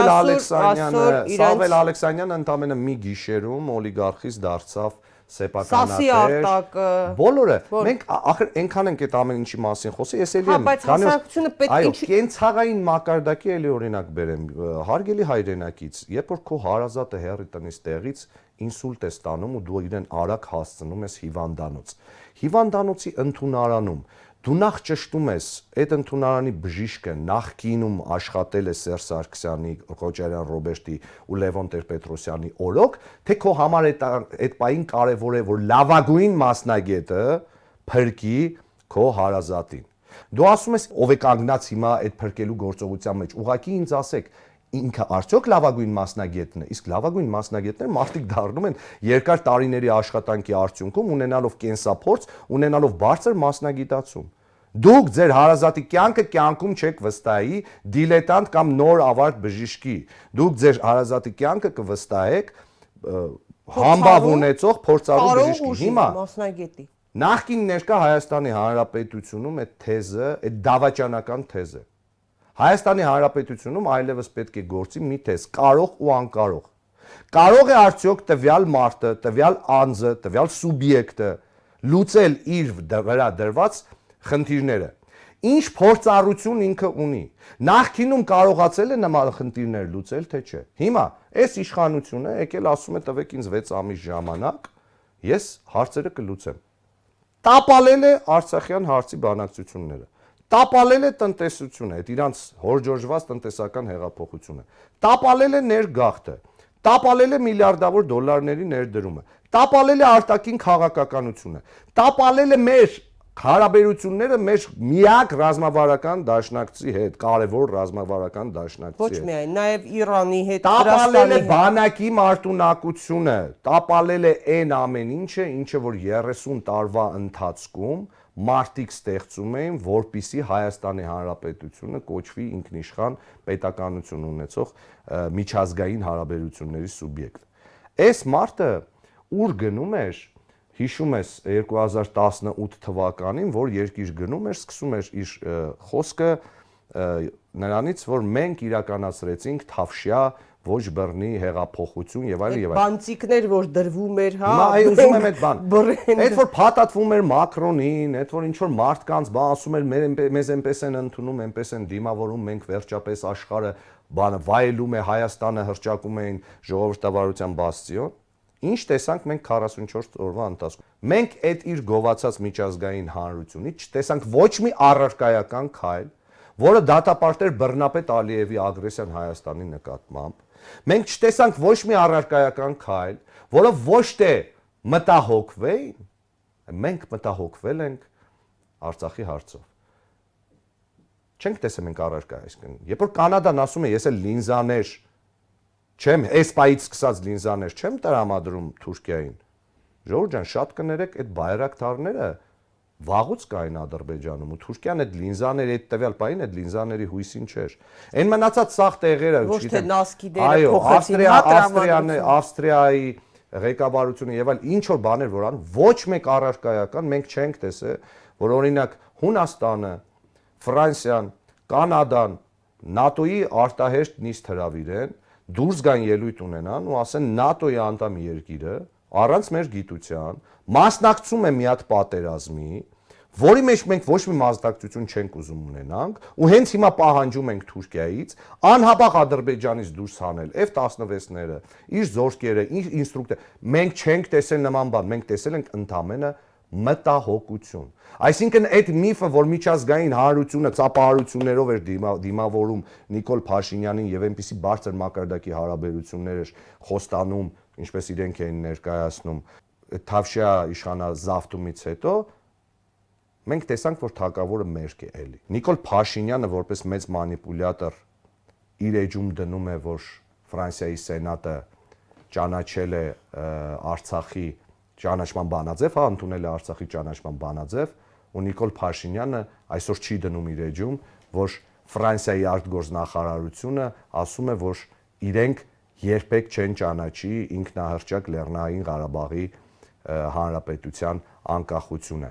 Սամվել Ալեքսանյանը ընդամենը մի գիշերում օլիգարխից դարձավ Սասի սեփականատեր, արտակը բոլորը, մենք ախր այնքան ենք այդ ամեն ինչի մասին խոսի, ես էլի եմ, բայց հասարակությունը պետք է ինչի կենցաղային մակարդակի էլի օրինակ բերեմ, հարգելի հայրենակից, երբ որ քո հարազատը հեռի տնից տեղից ինսուլտ է ստանում ու դու իրեն արագ հասցնում ես հիվանդանոց։ Հիվանդանոցի ընդունարանում դու նախ ճշտում ես այդ ընդունարանի բժիշկը նախկինում աշխատել է Սերժ Սարգսյանի, Ղոչարյան Ռոբերտի ու Լևոն Տեր-Պետրոսյանի օրոք, թե քո համար այդ պահին կարևոր է, որ լավագույն մասնագետը փրկի քո հարազատին։ Դու ասում ես ով է կանգնած հիմա այդ փրկելու գործողության մեջ, ուղղակի ինձ ասեք, ինքը արդյոք լավագույն մասնագետն է, իսկ լավագույն մասնագետները մարդիկ դառնում են երկար տարիների աշխատանքի արդյունքում ունենալով կենսափորձ, ունենալով բարձր մասնագիտացում։ Դուք ձեր հարազատի կյանքում չեք վստահի դիլետանտ կամ նոր ավարտ բժիշկի։ Դուք ձեր հարազատի կյանքը կվստահեք համբավ ունեցող փորձառու բժիշկի։ Հիմա մասնագետի նախկին ներկա Հայաստանի Հանրապետությունում այդ թեզը, այդ դավաճանական թեզ է։ Հայաստանի Հանրապետությունում այլևս պետք է գործի մի թեզ՝ կարող ու անկարող։ Կարող է արդյոք տվյալ մարդը, տվյալ անձը, տվյալ սուբյեկտը լուծել իր վրա դրված խնդիրները։ Ինչ փորձառություն ինքը ունի։ Նախկինում կարողացել է նման խնդիրներ լուծել, թե չէ։ Հիմա այս իշխանությունը եկել ասում է տվեք ինձ 6 ամիս ժամանակ, ես հարցերը կլուծեմ։ Տապալել է Արցախյան հարցի բանակցությունները։ Տապալել է տնտեսությունը, այդ իրանց հորժորժված տնտեսական հեղափոխությունը։ Տապալել է ներգաղթը։ Տապալել է միլիարդավոր դոլարների ներդրումը։ Տապալել է արտաքին քաղաքականությունը։ Տապալել է մեր հարաբերությունները մեր միակ ռազմավարական դաշնակցի հետ, կարևոր ռազմավարական դաշնակցի հետ։ Ոչ միայն, նաև Իրանի հետ, Տապալել է բանակի մարտունակությունը, տապալել է այն ամեն ինչը, ինչը որ 30 տարվա ընթացքում մարտիկ ստեղծում էին, որպիսի Հայաստանի Հանրապետությունը կոչվի ինքնիշխան պետականություն ունեցող միջազգային հարաբերությունների սուբյեկտ։ Այս մարտը ուր գնում էր, հիշում ես 2018 թվականին, որ երկիր գնում էր, սկսում էր իր խոսքը նրանից, որ մենք իրականացրեցինք Թավշյա ոչ բռնի հեղափոխություն եւ այլն եւ այլն։ Բանտիկներ, որ դրվում էր, հա։ Հիմա այ ուզում եմ այդ բան։ Այդ որ փաթաթվում էր Մակրոնին, այդ որ ինչ որ մարդկանց բան ասում էր, մեզ այնպես են ընդունում, այնպես են դիմավորում, մենք վերջապես աշխարհը բանը վայելում է, Հայաստանը հրճակում էին ժողովրդավարության բաստիոն։ Ինչ տեսանք մենք 44 օրվա ընթացքում։ Մենք այդ իր գովացած միջազգային հանրությունից չտեսանք ոչ մի առարկայական քայլ, որը դատապարտեր Բռնապետ Ալիևի ագրեսիան Հայաստանի նկատմամբ։ Մենք չտեսանք ոչ մի առարկայական քայլ, որը ոչ թե մտահոգվեին, մենք մտահոգվել ենք Արցախի հարցով։ Չենք տեսել մենք առարկա, այսինքն, երբ որ Կանադան ասում է, ես էլ լինզաներ չեմ, էսպայից սկսած լինզաներ չեմ տրամադրում Թուրքիային։ Ժողովուրդ ջան, շատ կներեք, այդ բայրակթարները վաղուց կային Ադրբեջանում ու Թուրքիան այդ լինզաների այդ տվյալ պահին այդ լինզաների հույսին չէր։ Այն մնացած սաղ տեղերը, ոչ թե նասկիդերը փոխեցին, Ավստրիայի ղեկավարությունը եւ այլ ինչ որ բաներ որ ան, ոչ մեկ առարկայական մենք չենք տեսել, որ օրինակ Հունաստանը, Ֆրանսիան, Կանադան, ՆԱՏՕ-ի արտահերթ նիստ հրավիրեն, դուրս գան ելույթ ունենան ու ասեն ՆԱՏՕ-ի անդամ երկիրը առանց մեր գիտության մասնակցում է մի հատ պատերազմի, որի մեջ մենք ոչ մի մասնակցություն չենք ուզում ունենանք ու հենց հիմա պահանջում ենք Թուրքիայից անհապաղ Ադրբեջանից դուրս հանել F-16-ները, իր զորքերը, իր ինստրուկտորը։ Մենք չենք տեսել նման բան, մենք տեսել ենք ընդամենը մտահոգություն։ Այսինքն այդ միֆը, որ միջազգային հանրությունը ծափահարություններով էր դիմավորում Նիկոլ Փաշինյանին եւ այնպիսի բարձր մակարդակի հարաբերություններ էր խոստանում, ինչպես իրենք էին ներկայացնում, Թավշյա իշխանազավթումից հետո մենք տեսանք, որ թագավորը մերկ է էլի։ Նիկոլ Փաշինյանը որպես մեծ մանիպուլյատոր իր էջում դնում է, որ Ֆրանսիայի սենատը ճանաչել է Արցախի ճանաչման բանաձև, հա, ընդունել է Արցախի ճանաչման բանաձև, ու Նիկոլ Փաշինյանը այսօր չի դնում իր էջում, որ Ֆրանսիայի արտգործնախարարությունը ասում է, որ իրենք երբեք չեն ճանաչի ինքնահռչակ Լեռնային Ղարաբաղի հանրապետության անկախությունը։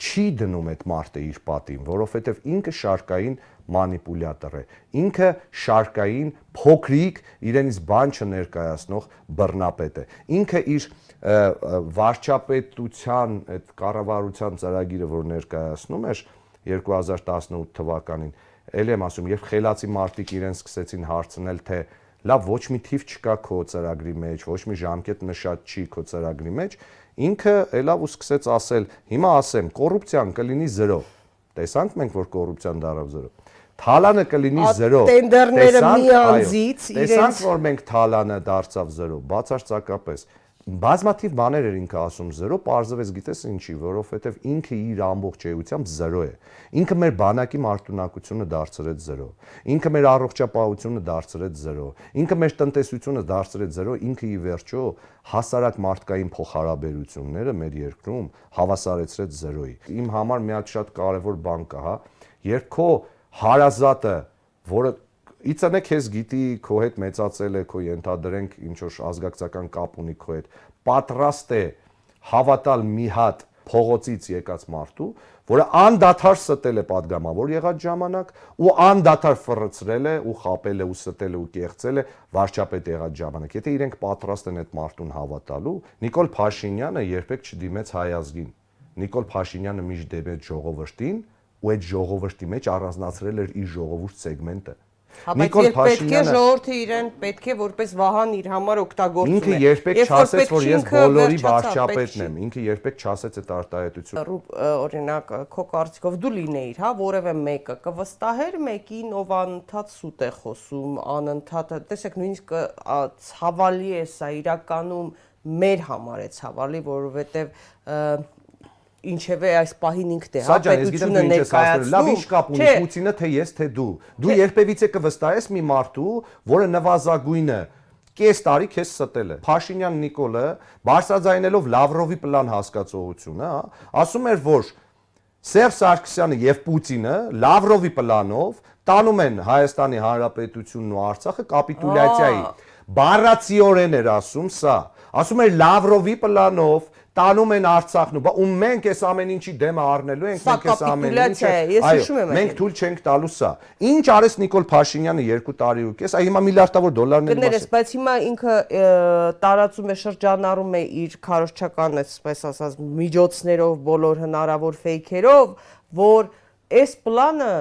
Չի դնում այդ մարդը իր պատին, որովհետև ինքը շարքային մանիպուլյատոր է։ Ինքը շարքային փոքրիկ իրենից բան չներկայացնող բռնապետ է։ Ինքը իր վարչապետության այդ կառավարության ծրագիրը, որ ներկայացնում էր 2018 թվականին, ելի եմ ասում, երբ խելացի մարդիկ իրեն սկսեցին հարցնել, թե լավ, ոչ մի թիվ չկա քո ծրագրի մեջ, ոչ մի ժամկետ նշած չի քո ծրագրի մեջ, ինքը ելավ ու սկսեց ասել, հիմա ասեմ, կոռուպցիան կլինի 0։ Տեսանք մենք, որ կոռուպցիան դարավ 0։ Թալանը կլինի 0։ Տենդերները մի անձից Տեսանք, որ մենք թալանը դարձավ 0, բացարձակապես։ Բազմաթիվ բաներ էր ինքը ասում 0, պարզվեց գիտես ինչի, որովհետև ինքը իր ամբողջ էությամբ 0 է։ Ինքը մեր բանակի մարտունակությունը դարձրեց 0։ Ինքը մեր առողջապահությունը դարձրեց 0։ Ինքը մեր տնտեսությունը դարձրեց 0, ինքը ի վերջո հասարակ մարդկային փոխհարաբերությունները մեր երկրում հավասարեցրեց 0-ի։ Իմ համար մի հատ շատ կարևոր բան կա, հա, երբ քո հարազատը, որը իցանե քեզ գիտի, քո հետ մեծացել է, քո ենթադրենք ինչ որ ազգակցական կապ ունի քո հետ, պատրաստ է հավատալ մի հատ փողոցից եկած մարդու, որը անդադար ստել է падգամավոր եղած ժամանակ ու անդադար ֆռցրել է ու խապել է ու ստել է ու կեղծել է վարչապետ եղած ժամանակ։ Եթե իրենք պատրաստ են այդ մարդուն հավատալու, Նիկոլ Փաշինյանը երբեք չդիմեց հայ ազգին։ Նիկոլ Փաշինյանը միշտ դիմեց ժողովրդին ու այդ ժողովրդի մեջ առանձնացրել էր իր ժողովուրդ սեգմենտը։ Նիկոլ Փաշինյանը ժողովրդը իրեն պետք է որպես վահան իր համար օգտագործում է։ Ինքը երբեք չասեց, որ ես բոլորի վարչապետն եմ։ Ինքը երբեք չասեց այդ արտահայտությունը։ Օրինակ, քո կարծիքով դու լինեիր, հա, որևէ մեկը կվստահեր մեկին, ով անընդհատ սուտ է խոսում, անընդհատ, տեսեք, նույնիսկ ցավալի է սա, իրականում մեր համար է ցավալի, որովհետև ինչևէ այս պահին ինքն է, հա, պետությունը ներկայացնում։ Լավ, ինչ կապ ունի Պուտինը, թե ես, թե դու։ Դու երբևիցե կվստահես մի մարդու, որը նվազագույնը կես տարի քեզ ստել է։ Փաշինյան Նիկոլը, բարձրաձայնելով Լավրովի պլան հասկացողությունը, ասում էր, որ Սերժ Սարգսյանը եւ Պուտինը Լավրովի պլանով տանում են Հայաստանի Հանրապետությունն ու Արցախը կապիտուլյացիայի։ Բառացիորեն էր ասում սա։ Ասում էր Լավրովի պլանով տանում են Արցախն ու մենք այս ամեն ինչի դեմը առնելու ենք, մենք այս ամեն ինչը, այո, մենք թույլ չենք տալու սա։ Ինչ արեց Նիկոլ Փաշինյանը 2 տարի ու կես, հիմա միլիարդավոր դոլարներ մասը։ Բայց հիմա ինքը տարածում է, շրջանառում է իր քարոզչական, այսպես ասած, միջոցներով, բոլոր հնարավոր ֆեյքերով, որ այս պլանը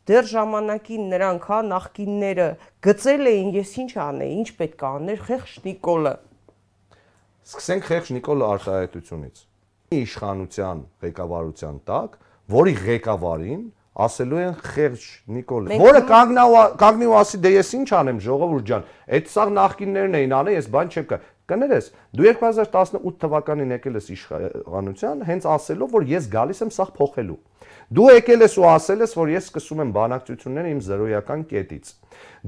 դեռ ժամանակին նրանք, հա, նախկինները գծել էին, ես ինչ անեի, ինչ պետք է աներ խեղճ Նիկոլը։ Սկսենք խեղճ Նիկոլը արտահայտությունից։ Իշխանության ղեկավարության տակ, որի ղեկավարին ասելու են խեղճ Նիկոլը, որը կանգնի ու ասի, դե ես ինչ անեմ, ժողովուրդ ջան, այդ սա նախկիններն էին անել, ես բան չեմ կա։ Կներես, դու 2018 թվականին եկել ես իշխանության, հենց ասելով, որ ես գալիս եմ սա փոխելու։ Դու եկել ես ու ասել ես, որ ես սկսում եմ բանակցությունները իմ զրոյական կետից։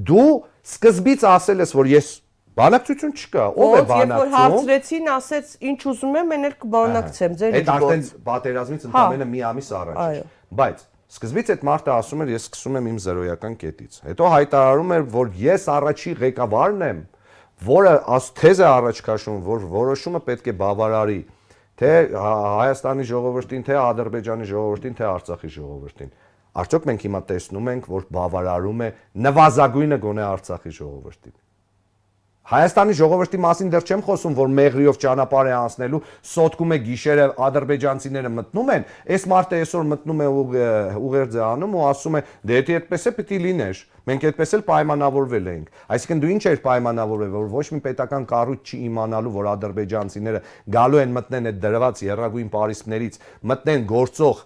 Դու սկզբից ասել ես, որ ես բանակցություն չկա, ով է բանակցում։ Երբ որ հարցրեցին, ասեց, ինչ ուզում եմ, այն էլ կբանակցեմ, ձեր ինչ գործ։ Այդ արդեն պատերազմից ընդամենը մի ամիս առաջ էր։ Բայց սկզբից այդ մարդը ասում էր, ես սկսում եմ իմ զրոյական կետից։ Հետո հայտարարում էր, որ ես առաջի ղեկավարն եմ, որը թեզ է առաջ քաշում, որ որոշումը պետք է բավարարի թե Հայաստանի ժողովրդին, թե Ադրբեջանի ժողովրդին, թե Արցախի ժողովրդին։ Արդյոք մենք հիմա տեսնում ենք, որ բավարարում է նվազագույնը գոնե Արցախի ժողովրդին։ Հայաստանի ժողովրդի մասին դեռ չեմ խոսում, որ մեղրիով ճանապարհ է անցնելու, սոտկում է գիշերը ադրբեջանցիները մտնում են, այս մարդը այսօր մտնում է ուղերձ է անում ու ասում է, դե եթե այդպես է պիտի լիներ, մենք այդպես էլ պայմանավորվել էինք։ Այսինքն դու ինչ էր պայմանավորվել, որ ոչ մի պետական կառույց չի իմանալու, որ ադրբեջանցիները գալու են մտնեն այդ դրված երրագույն պարիսպներից, մտնեն գործող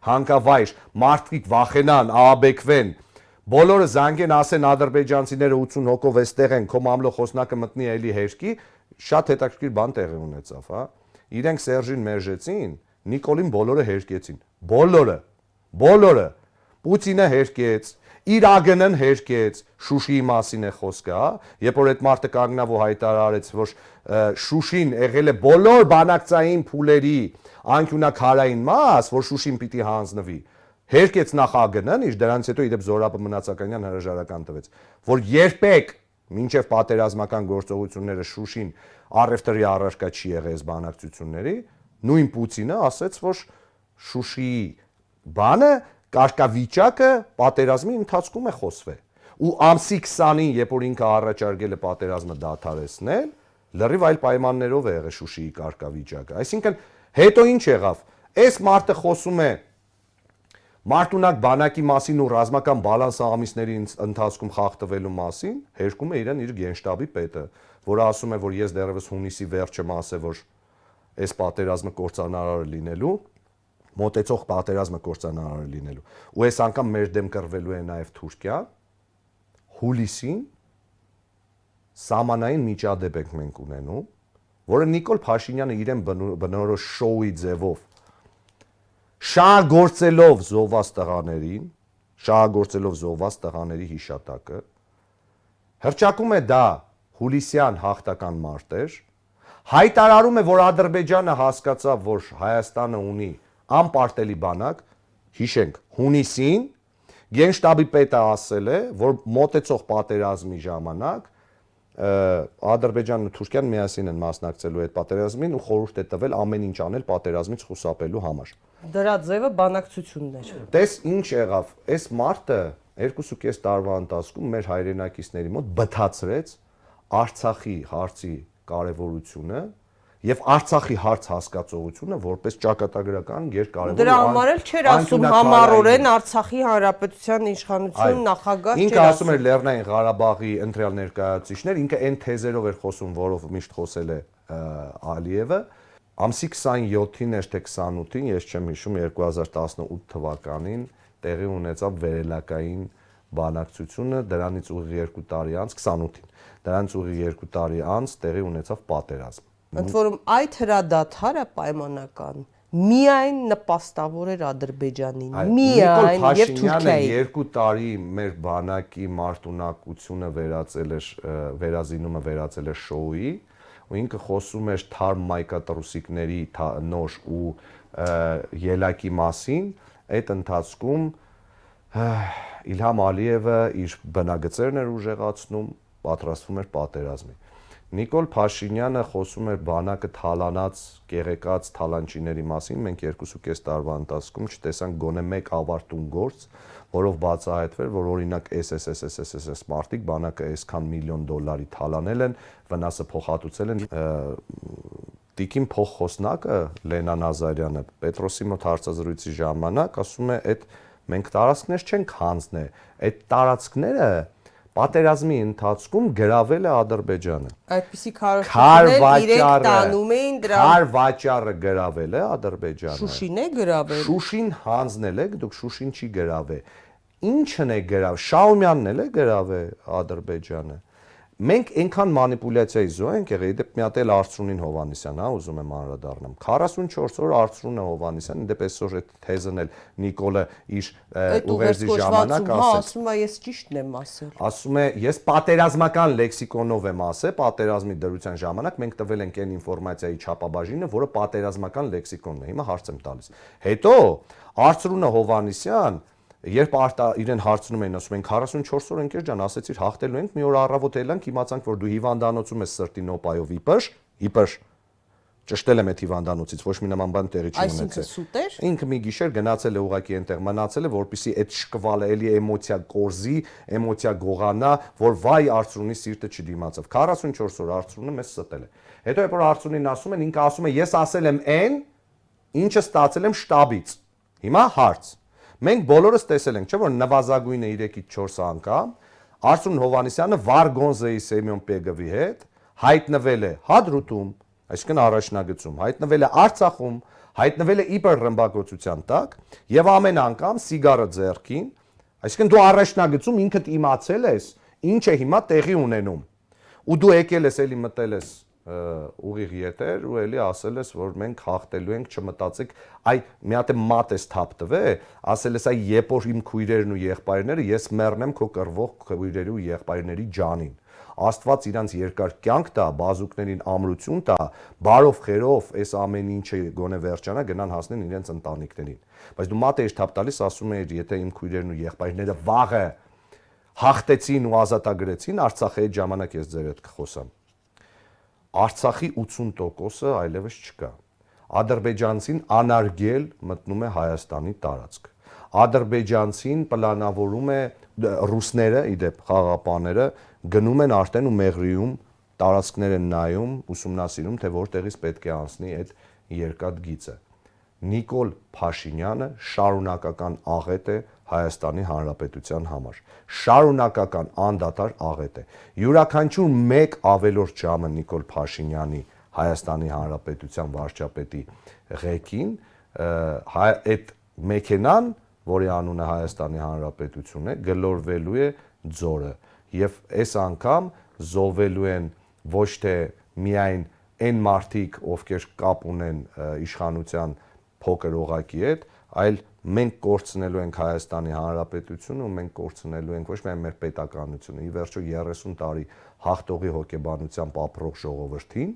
հանգավայր, մարդիկ վախենան, ահաբեկվեն, բոլորը զանգեն, ասեն ադրբեջանցիները 80 հոգով էստեղ են, քո մամլո խոսնակը մտնի էլի հերկի, շատ հետաքրքիր բան տեղի ունեցավ, հա։ Իրենք Սերժին մերժեցին, Նիկոլին բոլորը հերկեցին։ Բոլորը։ Պուտինը հերկեց, իր ԱԳՆ-ն հերկեց, Շուշիի մասին է խոսքը, հա։ Երբ որ այդ մարդը կանգնավ ու հայտարարեց, որ Շուշին եղել է բոլոր բանակցային փուլերի անկյունակարային մաս, որ Շուշին պիտի հանձնվի, հերկեց նախագնն, իշ դրանից հետո իդեպ Զորապը Մնացականյան հրաժարական տվեց, որ երբեք մինչև պատերազմական գործողությունները Շուշին առևտրի առարկա չի եղել այս բանակցությունների, նույն Պուտինը ասաց, որ Շուշիի բանը կարգավիճակը պատերազմի ընթացքում է խոսվել։ Ու ամսի 20-ին, երբ որ ինքը առաջարկել է պատերազմը դադարեցնել, լրիվ այլ պայմաններով է եղել Շուշիի կարգավիճակը։ Այսինքն հետո ինչ եղավ։ Այս մարդը խոսում է Մարտունակ բանակի մասին ու ռազմական բալանս ամիսների ընթացքում խախտվելու մասին, հերքում է իրեն իր գենշտաբի պետը, որը ասում է, որ ես դեռևս հունիսի վերջը ասել, որ այս պատերազմը կործանարար լինելու, մոտեցող պատերազմը կործանարար լինելու։ Ու այս անգամ մեր դեմ կռվելու է նաև Թուրքիան, հուլիսին սահմանային միջադեպ ենք մենք ունենում, որը Նիկոլ Փաշինյանը իրեն բնորոշ շոուի ձևով շահագործելով զոհված տղաների հիշատակը, հռչակում է դա հուլիսյան հաղթական մարտեր, հայտարարում է, որ Ադրբեջանը հասկացավ, որ Հայաստանը ունի անպարտելի բանակ, հիշենք, հունիսին Գենշտաբի պետը ասել է, որ մոտեցող պատերազմի ժամանակ Ադրբեջանն ու Թուրքիան միասին են մասնակցելու այդ պատերազմին ու խորհուրդ է տվել ամեն ինչ անել պատերազմից խուսափելու համար։ Դրա ձևը բանակցությունն էր։ Տես ինչ եղավ, այս մարտը 2.5 տարվա ընթացքում մեր հայրենակիցների մոտ բթացրեց Արցախի հարցի կարևորությունը եւ Արցախի հարց հասկացողությունը որպես ճակատագրական երկարևոր։ Դրա համար էլ չէր ասում համառորեն Արցախի հանրապետության իշխանություն նախագահ չէր։ Ինքը ասում էր Լեռնային Ղարաբաղի ընտրյալ ներկայացուցիչներ, ինքը այն թեզերով էր խոսում, որով միշտ խոսել է Ալիևը։ Ամսի 27-ին էր թե 28-ին, ես չեմ հիշում, 2018 թվականին տեղի ունեցավ վերելակային բանակցությունը, դրանից ուղիղ 2 տարի անց 28-ին։ Դրանից ուղիղ 2 տարի անց տեղի ունեցավ պատերազմ։ Ընդ որում այդ հրադադարը պայմանական միայն նպաստավոր էր Ադրբեջանին, միայն եւ Թուրքիային։ 2 տարի մեր բանակի մարտունակությունը վերազինումը վերածել է շոուի, ու ինքը խոսում էր թարմ մայկատրուսիկների նոր ու ելակի մասին, այդ ընթացքում Իլհամ Ալիևը իր բնագծերն էր ուժեղացնում, պատրաստվում էր պատերազմի։ Նիկոլ Փաշինյանը խոսում էր բանակը թալանած, կեղեկած թալանչիների մասին, մենք 2.5 տարվա ընթացքում չտեսանք գոնե մեկ ավարտուն գործ, որով բացահայտվեր, որ օրինակ SSSS մարտիկ բանակը այսքան միլիոն դոլարի թալանել են, վնասը փոխհատուցել են։ Տիկին փոխխոսնակը Լենա Նազարյանը Պետրոսի մոտ հարցազրույցի ժամանակ ասում է, այդ մենք տարածքներ չենք հանձնել, այդ տարածքները պատերազմի ընթացքում գրավել է Ադրբեջանը։ Այդպիսի քարոզություններ իրենք տանում էին դրա։ Քար վաճառը գրավել է Ադրբեջանը։ Շուշին է գրավել։ Շուշին հանձնել եք, դուք Շուշին չի գրավել։ Ինչն է գրավել։ Շաումյանն էլ է գրավել Ադրբեջանը։ Մենք այնքան մանիպուլյացիայի զոհ ենք եղել, դեպ մի հատ էլ Արծրունին Հովհաննիսյան, հա, ուզում եմ անդրադառնամ։ 44 օր Արծրունը Հովհաննիսյան, դեպ այսօր այդ թեզն էլ Նիկոլը իր ուղերձի ժամանակ ասաց։ Ասում է, ես ճիշտն եմ ասել։ Ասում է, ես պատերազմական լեքսիկոնով եմ ասել, պատերազմի դրության ժամանակ մենք տվել ենք այն ինֆորմացիայի չափաբաժինը, որը պատերազմական լեքսիկոնն է։ Հիմա հարց եմ տալիս։ Հետո Արծրունը Հովհաննիսյան երբ իրեն հարցնում էին, ասում են 44 օր ընկեր ջան, ասեցիր հաղթելու ենք, մի օր առավոտ եlank իմացանք, որ դու հիվանդանոցում ես սրտի նոպայով իպր, ճշտել եմ այդ հիվանդանոցից, ոչ մի նման բան տեղի չի ունեցել։ Այսինքն սուտ էր։ Ինքը մի գիշեր գնացել է ուղակի այնտեղ մնացել է, որպեսզի այդ շկվալը էլի էմոցիա կորզի, էմոցիա գողանա, որ վայ Արծրունի սիրտը չդիմացավ։ 44 օր Արծրունը մեզ ստել է։ Հետո երբ որ Արծրունին ասում են, ինքը ասում է, ես ասել եմ այն, ինչը ստացել եմ շտաբից։ Հիմա հարց։ Մենք բոլորս տեսել ենք, չէ՞ որ նվազագույնը 3-ից 4 անգամ Արծրուն Հովհաննիսյանը Վարգոնզեի Սեմյոն Պեգովի հետ հայտնվել է Հադրութում, այսինքն առաջնագծում, հայտնվել է Արցախում, հայտնվել է իբր ռմբակոծության տակ եւ ամեն անգամ սիգարը ձեռքին, այսինքն դու առաջնագծում ինքդ իմացել ես, ինչ է հիմա տեղի ունենում։ Ու դու եկել ես էլի մտել ես ուղիղ ետեր ու էլի ասել ես, որ մենք հաղթելու ենք, չմտածեք, այ մի հատ մատ ես թափ տվել, ասել ես, այ երբ որ իմ քույրերն ու եղբայրները, ես մեռնեմ քո կռվող քույրերի ու եղբայրների ջանին։ Աստված իրանց երկար կյանք տա, բազուկներին ամրություն տա, բարով խերով այս ամեն ինչը գոնե վերջանա, գնան հասնեն իրենց ընտանիքներին։ Բայց դու մատ էիր թափ տալիս, ասում էիր, եթե իմ քույրերն ու եղբայրները վաղը հաղթեցին ու ազատագրեցին Արցախը, այդ ժամանակ ես ձեր հետ կխոսամ։ Արցախի 80%-ը այլևս չկա։ Ադրբեջանցին անարգել մտնում է Հայաստանի տարածք։ Ադրբեջանցին պլանավորում է ռուսները, իդեպ խաղաղապահները գնում են արդեն ու Մեղրիում տարածքներ են նայում, ուսումնասիրում, թե որտեղից պետք է անցնի այդ երկաթ գիծը։ Նիկոլ Փաշինյանը շարունակական աղետ է Հայաստանի Հանրապետության համար։ Շարունակական անդադար աղետ է։ Յուրաքանչյուր մեկ ավելորդ ժամը Նիկոլ Փաշինյանի Հայաստանի Հանրապետության վարչապետի ղեկին այդ մեքենան, որի անունը Հայաստանի Հանրապետություն է, գլորվելու է ձորը եւ այս անգամ զոհվելու են ոչ թե միայն այն մարդիկ, ովքեր կապ ունեն իշխանության փոքր օղակի հետ, այլ մենք կորցնելու ենք Հայաստանի Հանրապետությունը ու մենք կորցնելու ենք ոչ միայն մեր պետականությունը, ի վերջո 30 տարի հաղթողի հոգեբանությամբ ապրող ժողովրդին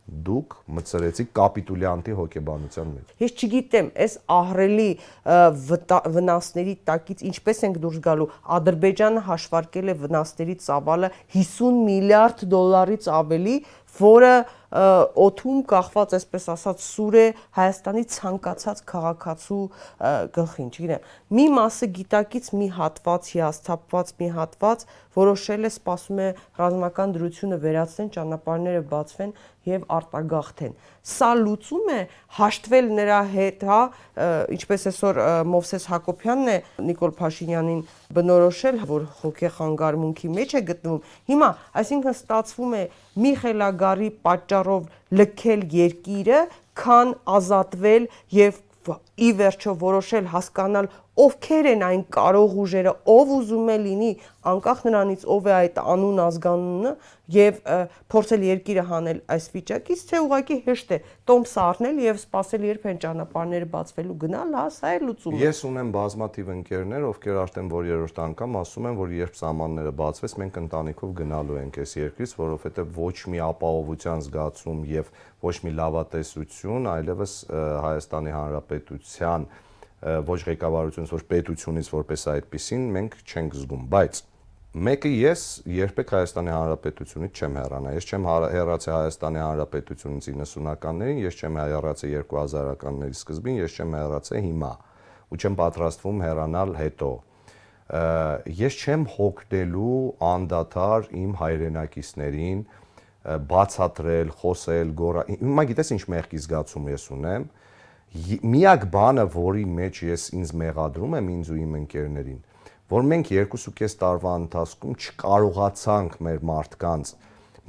դուք մցրեցիք կապիտուլյանտի հոգեբանության մեջ։ Ես չգիտեմ, այս ահռելի վնասների տակից ինչպես ենք դուրս գալու։ Ադրբեջանը հաշվարկել է վնասների ծավալը 50 միլիարդ դոլարից ավելի, որը օդում կախված, այսպես ասած, սուր է Հայաստանի ցանկացած քաղաքացու գլխին, չգիտեմ։ Մի մասը գիտակից մի հատված, հիասթափված մի հատված որոշել է, սպասում է ռազմական դրությունը վերացնեն, ճանապարհները բացվեն եւ արտագաղթեն։ Սա լուծում է հաշտվել նրա հետ, հա, ինչպես այսօր Մովսես Հակոբյանն է Նիկոլ Փաշինյանին բնորոշել, որ հոգեխանգարմունքի մեջ է գտնվում։ Հիմա, այսինքն ստացվում է մի խելագարի պատճառով լքել երկիրը, քան ազատվել եւ ի վերջո որոշել հասկանալ ովքեր են այն կարող ուժերը, ով ուզում է լինի, անկախ նրանից ով է այդ անուն ազգանունը եւ փորձել երկիրը հանել այս վիճակից, թե ուղղակի հեշտ է տոմս առնել եւ սпасել երբ են ճանապարհները բացվելու գնալ, հա, սա է լուծումը։ Ես ունեմ բազմաթիվ ընկերներ, ովքեր արդեն որ երրորդ անգամ ասում են, որ երբ սահմանները բացվեց, մենք ընտանիքով գնալու ենք այս երկրից, որովհետեւ ոչ մի ապահովության զգացում եւ ոչ մի լավատեսություն այլևս Հայաստանի Հանրապետության ոչ ղեկավարությունից, ոչ պետությունից որպես այդպեսին մենք չենք զգում, բայց մեկը ես երբեք Հայաստանի Հանրապետությունից չեմ հեռանա, ես չեմ հեռացել Հայաստանի Հանրապետությունից 90-ականներին, ես չեմ հեռացել 2000-ականների սկզբին, ես չեմ հեռացել հիմա ու չեմ պատրաստվում հեռանալ հետո։ Ես չեմ հոգնելու անդադար իմ հայրենակիցներին բացատրել, խոսել, գոռալ։ Հիմա գիտես ինչ մեղքի զգացում ես ունեմ։ Միակ բանը, որի մեջ ես ինձ մեղադրում եմ ինձ ու իմ ընկերներին, որ մենք 2.5 տարվա ընթացքում չկարողացանք մեր մարդկանց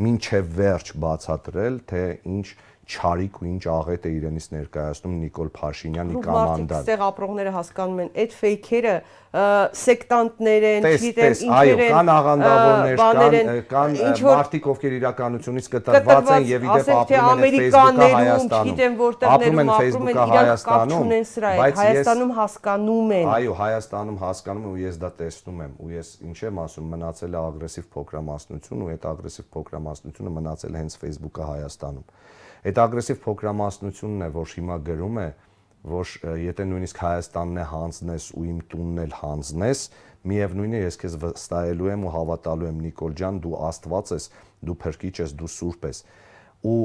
մինչև վերջ բացատրել, թե ինչ չարիք ու ինչ աղետ է իրենից ներկայացնում Նիկոլ Փաշինյանի կոմանդան։ Այստեղ ապրողները հասկանում են, այդ ֆեյքերը սեկտանտներ են, չգիտեմ, ինչեր են, կան աղանդավորներ, կան մարդիկ, ովքեր իրականությունից կտրված են եւ իդեպ ապրում են Facebook-ը Հայաստանում, բայց Հայաստանում հասկանում են։ Այո, Հայաստանում հասկանում են ու ես դա տեսնում եմ, ու ես ինչ եմ ասում, մնացել է ագրեսիվ փոքրամասնություն ու այդ ագրեսիվ փոքրամասնությունը մնացել է հենց Facebook-ը Հայաստանում։ Այդ ագրեսիվ փոքրամասնությունն է, որ հիմա գրում է, որ եթե նույնիսկ Հայաստանն է հանձնես ու իմ տունն էլ հանձնես, միևնույն է ես քեզ վստահելու եմ ու հավատալու եմ Նիկոլ ջան, դու Աստված ես, դու փրկիչ ես, դու սուրբ ես։ Ու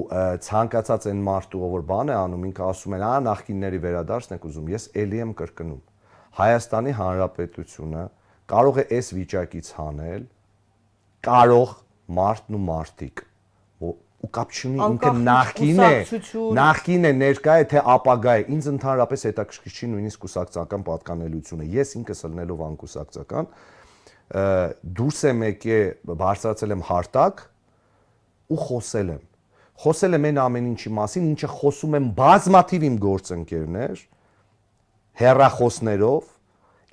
ցանկացած այն մարդու, որ բան է անում, ինքը ասում են, նախկինների վերադարձն եք ուզում, ես էլի եմ կրկնում։ Հայաստանի Հանրապետությունը կարող է այս վիճակից հանել, կարող մարդն ու մարդիկ ու կապ չունի ինքը նախկին է, ներկա է, թե ապագա է, ինձ ընդհանրապես հետաքրքիր չի նույնիսկ կուսակցական պատկանելությունը, ես ինքս ելնելով անկուսակցական դուրս եմ եկել, բարձրացել եմ հարթակ ու խոսել եմ այն ամեն ինչի մասին, ինչը խոսում եմ բազմաթիվ իմ գործընկերներ, հեռախոսներով,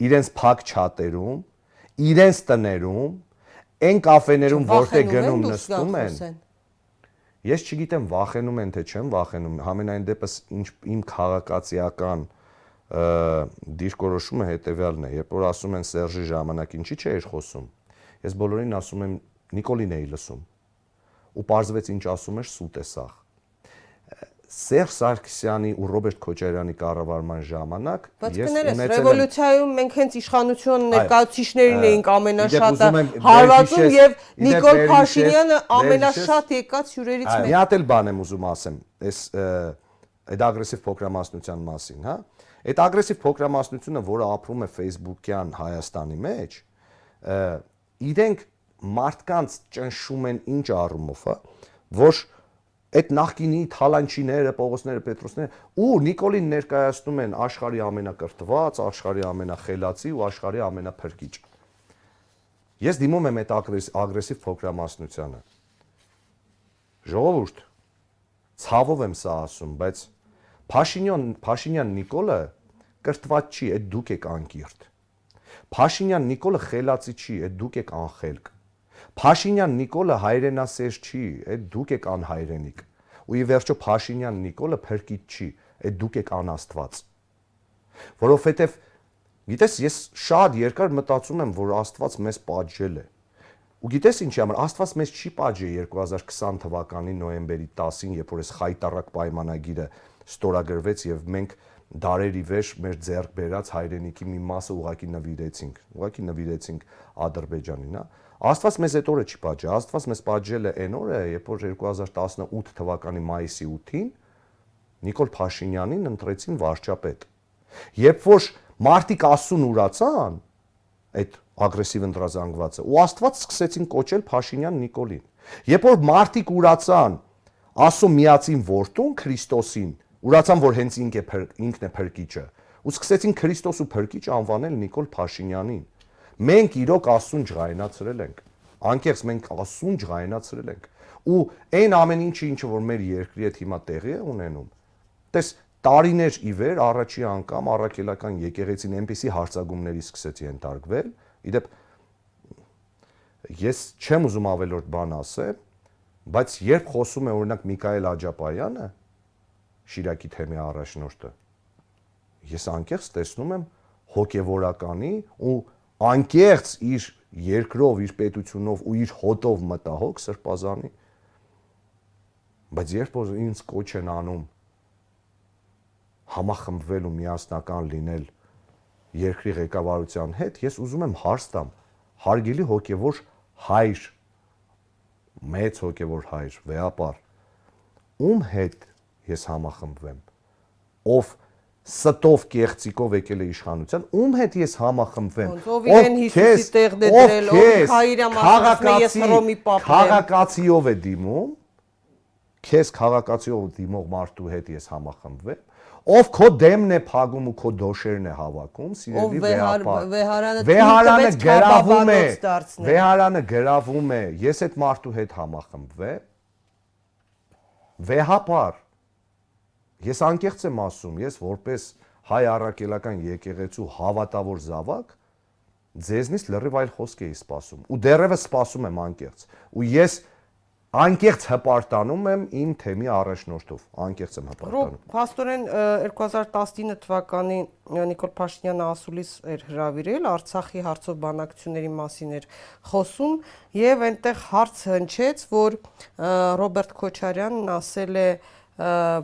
իրենց փակ չաթերում, իրենց տներում, այն կաֆեներում, որտեղ գնում նստում են։ Ես չգիտեմ վախենում են թե չեմ վախենում, համենայն դեպս իմ քաղաքացիական դիրքորոշումը հետևյալն է, երբ որ ասում են Սերժի ժամանակ ինչի՞ չէր խոսում։ Ես բոլորին ասում եմ Նիկոլին էի լսում։ Ու պարզվեց ինչ ասում էր սուտ է սաղ։ Սերժ Սարգսյանի ու Ռոբերտ Քոչարյանի կառավարման ժամանակ բայց կներես ռևոլյուցիայում մենք հենց իշխանություն ներկայացուցիչներին էինք ամենաշատը հարվածում եւ Նիկոլ Փաշինյանը ամենաշատ եկած հյուրերից մեկը։ Մի հատ էլ բան եմ ուզում ասեմ, այդ ագրեսիվ փոքրամասնության մասին, հա։ Այդ ագրեսիվ փոքրամասնությունը, որը ապրում է Facebook-յան Հայաստանի մեջ, իրենք մարդկանց ճնշում են ինչ առումով, հա, որ այդ նախկինի թալանչիները, Պողոսները, Պետրոսները ու Նիկոլին ներկայացնում են աշխարհի ամենակրթված, աշխարհի ամենախելացի ու աշխարհի ամենափրկիչ։ Ես դիմում եմ այդ ագրեսիվ փոքրամասնությանը։ Ժողովուրդ, ցավով եմ սա ասում, բայց Փաշինյան Նիկոլը կրթված չի, այդ դուք եք անկիրթ։ Փաշինյան Նիկոլը խելացի չի, այդ դուք եք անխելք։ Փաշինյան Նիկոլը հայրենասեր չի, այդ դուք եք անհայրենիք։ Ու ի վերջո Փաշինյան Նիկոլը փրկիչ չի, այդ դուք եք անաստված։ Որովհետև գիտես, ես շատ երկար մտածում եմ, որ Աստված մեզ պատժել է։ Ու գիտես ինչի համար, Աստված մեզ չի պատժել 2020 թվականի նոյեմբերի 10-ին, երբ որ այս խայտառակ պայմանագիրը ստորագրվեց եւ մենք դարերի վեր մեր ձեռք բերած հայրենիքի մի մասը ուղակի նվիրեցինք Ադրբեջանին, հա։ Աստված մեզ այդ օրը չի պատժել, Աստված մեզ պատժել է այն օրը, երբ որ 2018 թվականի մայիսի 8-ին Նիկոլ Փաշինյանին ընտրեցին վարչապետ։ Երբ որ մարտիկ ասուն ուրացան այդ ագրեսիվ ընտրազանգվածը, ու Աստված սկսեցին կոչել Փաշինյան Նիկոլին։ Երբ որ մարտիկ ուրացան, ասում միացին որդուն Քրիստոսին, ուրացան, որ հենց ինքն է փրկիչը, ու սկսեցին Քրիստոս ու փրկիչ անվանել Նիկոլ Փաշինյանին։ Մենք իրոք ասուն ջղայնացրել ենք, անկեղծ մենք ասուն ջղայնացրել ենք, ու այն ամեն ինչը որ մեր երկրի հետ հիմա տեղի է ունենում, տես տարիներ ի վեր առաջի անգամ առաքելական եկեղեցին այնպիսի հարցակումների սկսեց ենթարկվել, իդեպ ես չեմ ուզում ավելորդ բան ասեմ, բայց երբ խոսում է օրինակ Միքայել Աջապայանը, Շիրակի թեմի առաջնորդը, ես անկեղծ տեսնում եմ հոգևորականի ու անկեղծ իր երկրով, իր պետությունով ու իր հոտով մտահոգ սրբազանի, բայց երբ որ ինձ կոչ են անում համախմբվել ու միասնական լինել երկրի ղեկավարության հետ, ես ուզում եմ հարց տամ, հարգելի հոգևոր հայր, մեծ հոգևոր հայր, վեհապար, ում հետ ես համախմբվեմ, ով ստով կեղծիկով եկել է իշխանության, ում հետ ես համախմբվեմ, ով իրեն Հիսուսի տեղն է դրել, ով քայրամասն ես Հռոմի պապն եմ, քաղաքացիով է դիմում, քեզ քաղաքացիով դիմող մարդու հետ ես համախմբվեմ, ով քո դեմն է փագում ու քո դոշերն է հավաքում, սիրելի վեհապար, վեհարանը գրավում է, ես այդ մարդու հետ համախմբվեմ, վեհապար, ես անկեղծ եմ ասում, ես որպես հայ առաքելական եկեղեցու հավատավոր զավակ, ձեզնից լրիվ այլ խոսք էի սպասում, ու դեռևս սպասում եմ անկեղծ, ու ես անկեղծ հպարտանում եմ իմ թեմի առաջնորդով, անկեղծ եմ հպարտանում։ Փաստորեն 2019 թվականին Նիկոլ Փաշինյանը ասուլիս էր հրավիրել, Արցախի հարցով բանակցությունների մասին էր խոսում եւ այնտեղ հարց հնչեց, որ Ռոբերտ Քոչարյանն ասել է,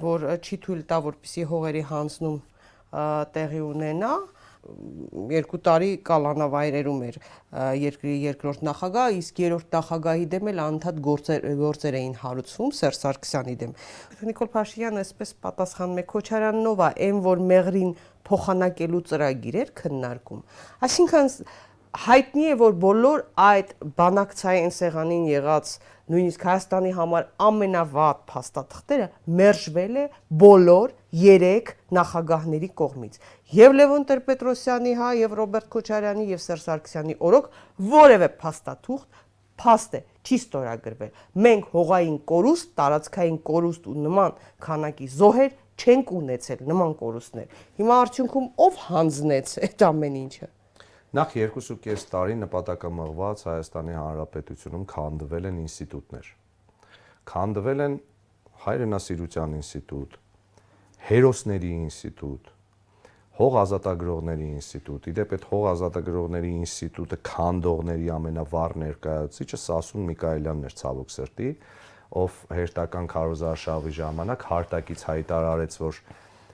որ չի թույլ տա, որպեսզի հողերի հանձնում տեղի ունենա, 2 տարի կալանավայրերում էր երկրի երկրորդ նախագահ, իսկ երրորդ նախագահի դեմ էլ անընդհատ գործեր էին հարուցվում Սերժ Սարգսյանի դեմ։ Նիկոլ Փաշինյանը այսպես պատասխանում է, Քոչարյանով է այն, որ մեղրին փոխանակելու ծրագիր էր քննարկում։ Այսինքն հայտնի է, որ բոլոր այդ բանակցային սեղանին եղած նույնիսկ Հայաստանի համար ամենավատ փաստաթղթերը մերժվել է բոլոր 3 նախագահների կողմից։ Եվ Լևոն Տեր-Պետրոսյանի, հա, եւ Ռոբերտ Քոչարյանի եւ Սերժ Սարգսյանի օրոք որևէ փաստաթուղթ փաստ է, չի ստորագրվել։ Մենք հողային կորուստ, տարածքային կորուստ ու նման քանակի զոհեր չենք ունեցել, նման կորուստներ։ Հիմա արդյունքում ով հանձնեց այդ ամեն ինչը։ Նախ 2.5 տարի նպատակամղված Հայաստանի Հանրապետությունում քանդվել են ինստիտուտներ։ Քանդվել են Հայրենասիրության ինստիտուտ, Հերոսների ինստիտուտ, Հող ազատագրողների ինստիտուտ, իդեպ այդ հող ազատագրողների ինստիտուտը քանդողների ամենավառ ներկայացուցիչը Սասուն Միքայելյանն էր ցավոք սրտի, ով հերթական քարոզարշավի ժամանակ հարտակից հայտարարեց, որ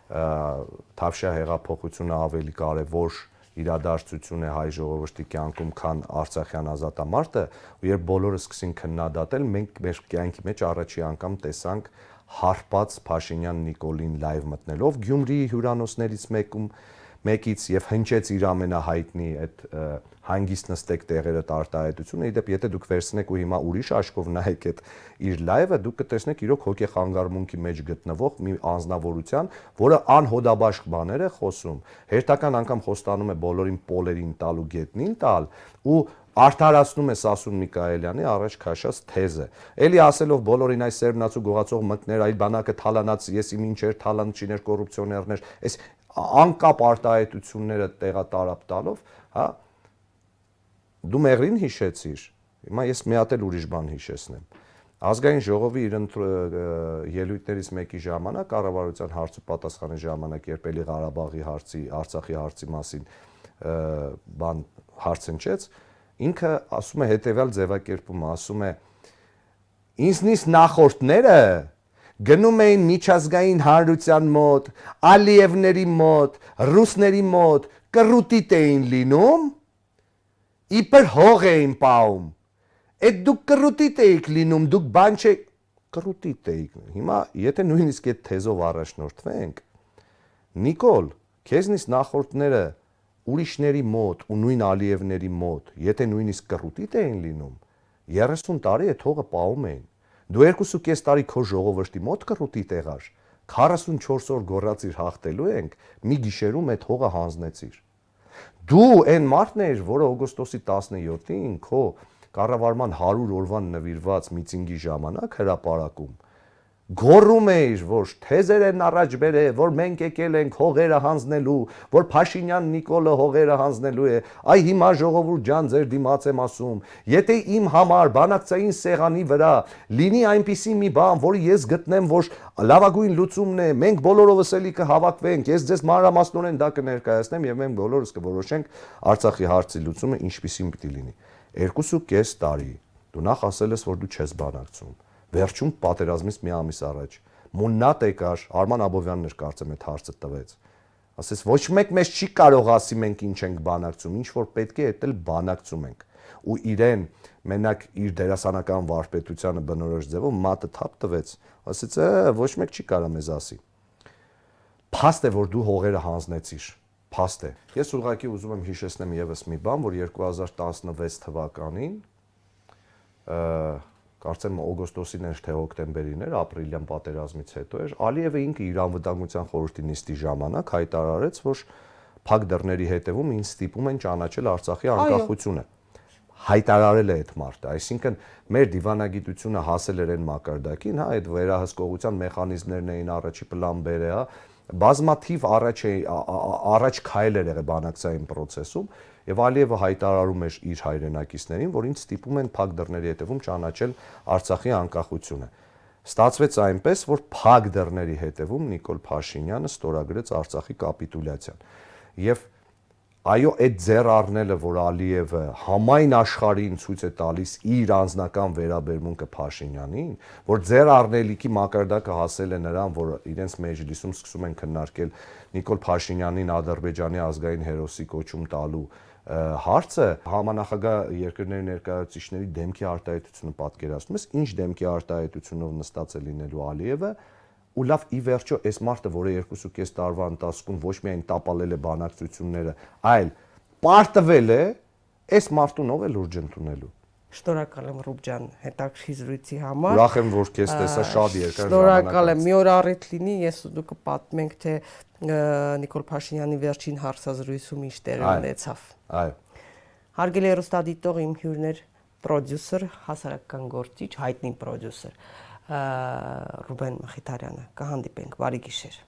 Թավշյա հեղափոխությունը ավելի կարևոր իրադարձություն է հայ ժողովրդի կյանքում, քան Արցախյան ազատամարտը, ու երբ բոլորը սկսին քննադատել, մենք մեր կյանքի մեջ առաջի անգամ տեսանք հարբած Փաշինյան Նիկոլին լայվ մտնելով Գյումրիի հյուրանոցներից մեկից եւ հնչեց իր ամենահայտնի այդ հանգիստ նստեք տեղերը արտահայտությունը։ Իդեպ եթե դուք վերցնեք ու հիմա ուրիշ աչքով նայեք այդ իր լայվը, դուք կտեսնեք իրոք հոգեխանգարմունքի մեջ գտնվող մի անձնավորության, որը անհոդաբաշխ բաներ է խոսում։ Հերթական անգամ խոստանում է բոլորին պոլերին տալ ու գետնին տալ ու արդարացնում է Սասուն Միքայելյանի առաջ քաշած թեզը։ Էլի ասելով բոլորին այս սերմնացու գողացող մկներ, այլ բանակը թալանած, ես իմ ինչեր թալանչիներ, կոռուպցիոներներ, այս անկապ արտահայտությունները տեղատարապ տալով, հա, դու մեղրին հիշեցիր։ Հիմա ես մի հատ էլ ուրիշ բան հիշեցնեմ։ Ազգային ժողովի իր ելույթներից մեկի ժամանակ, կառավարության հարց ու պատասխանի ժամանակ, երբ էլի Ղարաբաղի հարցի, Արցախի հարցի մասին հարց հնչեց, ինքը ասում է հետևյալ ձևակերպումը, ասում է. ինձնից նախորդները գնում էին միջազգային հանրության մոտ, Ալիևների մոտ, ռուսների մոտ, կռուտիտ էին լինում, իբր հող էին պահում։ Այդ դուք կռուտիտ էիք լինում, դուք բան չեք, կռուտիտ էիք։ Հիմա եթե նույնիսկ այդ թեզով առաջնորդվենք, Նիկոլ, քեզնից նախորդները ուրիշների մոտ ու նույն Ալիևների մոտ, եթե նույնիսկ կռուտիտ էին լինում, 30 տարի այդ հողը պահում էին։ Դու 2.5 տարի քո ժողովրդի մոտ կռուտիտ եղար, 44 օր գոռացիր հաղթելու ենք, մի գիշերում այդ հողը հանձնեցիր։ Դու այն մարդն ես, որը օգոստոսի 17-ին քո կառավարման 100 օրվան նվիրված միտինգի ժամանակ հրապարակում գոռում էիր, որ թեզեր են առաջ բերել, որ մենք եկել ենք հողերը հանձնելու, որ Փաշինյան Նիկոլը հողերը հանձնելու է, այ հիմա ժողովուրդ ջան, ձեր դիմաց եմ ասում, եթե իմ համար բանակցային սեղանի վրա լինի այնպիսի մի բան, որը ես գտնեմ, որ լավագույն լուծումն է, մենք բոլորովս էլի կհավաքվենք, ես ձեզ մանրամասնորեն դա կներկայացնեմ եւ մենք բոլորս կորոշենք Արցախի հարցի լուծումը ինչպիսին պիտի լինի։ 2.5 տարի դու նախ ասել ես, որ դու չես բանակցում։ Վերջում պատերազմից մի ամիս առաջ Մոննատ եկար, Արման Աբովյանն էր կարծեմ այդ հարցը տվեց։ Ասես ոչ մեկ մեզ չի կարող ասի մենք ինչ ենք բանակցում, ինչ որ պետք է այդ էլ բանակցում ենք։ Ու իրեն մենակ իր դերասանական վարպետությանը բնորոշ ձևով մատը թափ տվեց, ասեց ոչ մեկ չի կարող մեզ ասի։ Փաստ է, որ դու հողերը հանձնեցիր։ Փաստ է։ Ես ուղղակի ուզում եմ հիշեցնեմ եւս մի բան, որ 2016 թվականին կարծեմ օգոստոսին էր թե հոկտեմբերին էր, ապրիլյան պատերազմից հետո էր, Ալիևը ինքը իր անվտանգության խորհրդի նիստի ժամանակ հայտարարեց, որ փակ դռների հետևում ինձ ստիպում են ճանաչել Արցախի անկախությունը։ Հայտարարել է այդ մարդը, այսինքն մեր դիվանագիտությունը հասել էր այն մակարդակին, հա, այդ վերահսկողության մեխանիզմներն էին առաջի պլան բերել, հա, բազմաթիվ առաջ քայլեր եղել բանակցային process-ում եւ Ալիևը հայտարարում էր իր հայրենակիցներին, որ ինձ ստիպում են փակ դռների հետևում ճանաչել Արցախի անկախությունը։ Ստացվեց այնպես, որ փակ դռների հետևում Նիկոլ Փաշինյանը ստորագրեց Արցախի կապիտուլյացիան։ Եվ այո, այդ ձեռ առնելը, որ Ալիևը համայն աշխարհին ցույց է տալիս իր անձնական վերաբերմունքը Փաշինյանին, որ ձեռ առնելիքի մակարդակը հասել է նրան, որ իրենց մեջլիսում սկսում են քննարկել Նիկոլ Փաշինյանին Ադրբեջանի ազգային հերոսի կոչում տալու հարցը, համանախագահ երկրների ներկայացուցիչների դեմքի արտահայտությունը պատկերացնում ես, ինչ դեմքի արտահայտությունով նստած է լինելու Ալիևը, ու լավ ի վերջո այս մարդը, որը 2.5 տարվա ընթացքում ոչ միայն տապալել է բանակցությունները, այլ պարտվել է, այս մարդուն ով է լուրջ ընդունելու։ Շնորհակալ եմ Ռուբ ջան հետաքրքիր զրույցի համար։ Ուրախ եմ, որ քեզ տեսա շատ երկար ժամանակ։ Շնորհակալ եմ։ Մի օր առիթ լինի, ես ու դու կպատմենք, թե Նիկոլ Փաշինյանի վերջին հարցազրույցում ինչ տեղի ունեցավ։ Այո։ Հարգելի հեռուստադիտող, իմ հյուրն էր պրոդյուսեր, հասարակական գործիչ, հայտնի պրոդյուսեր Ռուբեն Մխիթարյանը։ Կհանդիպենք, բարի գիշեր։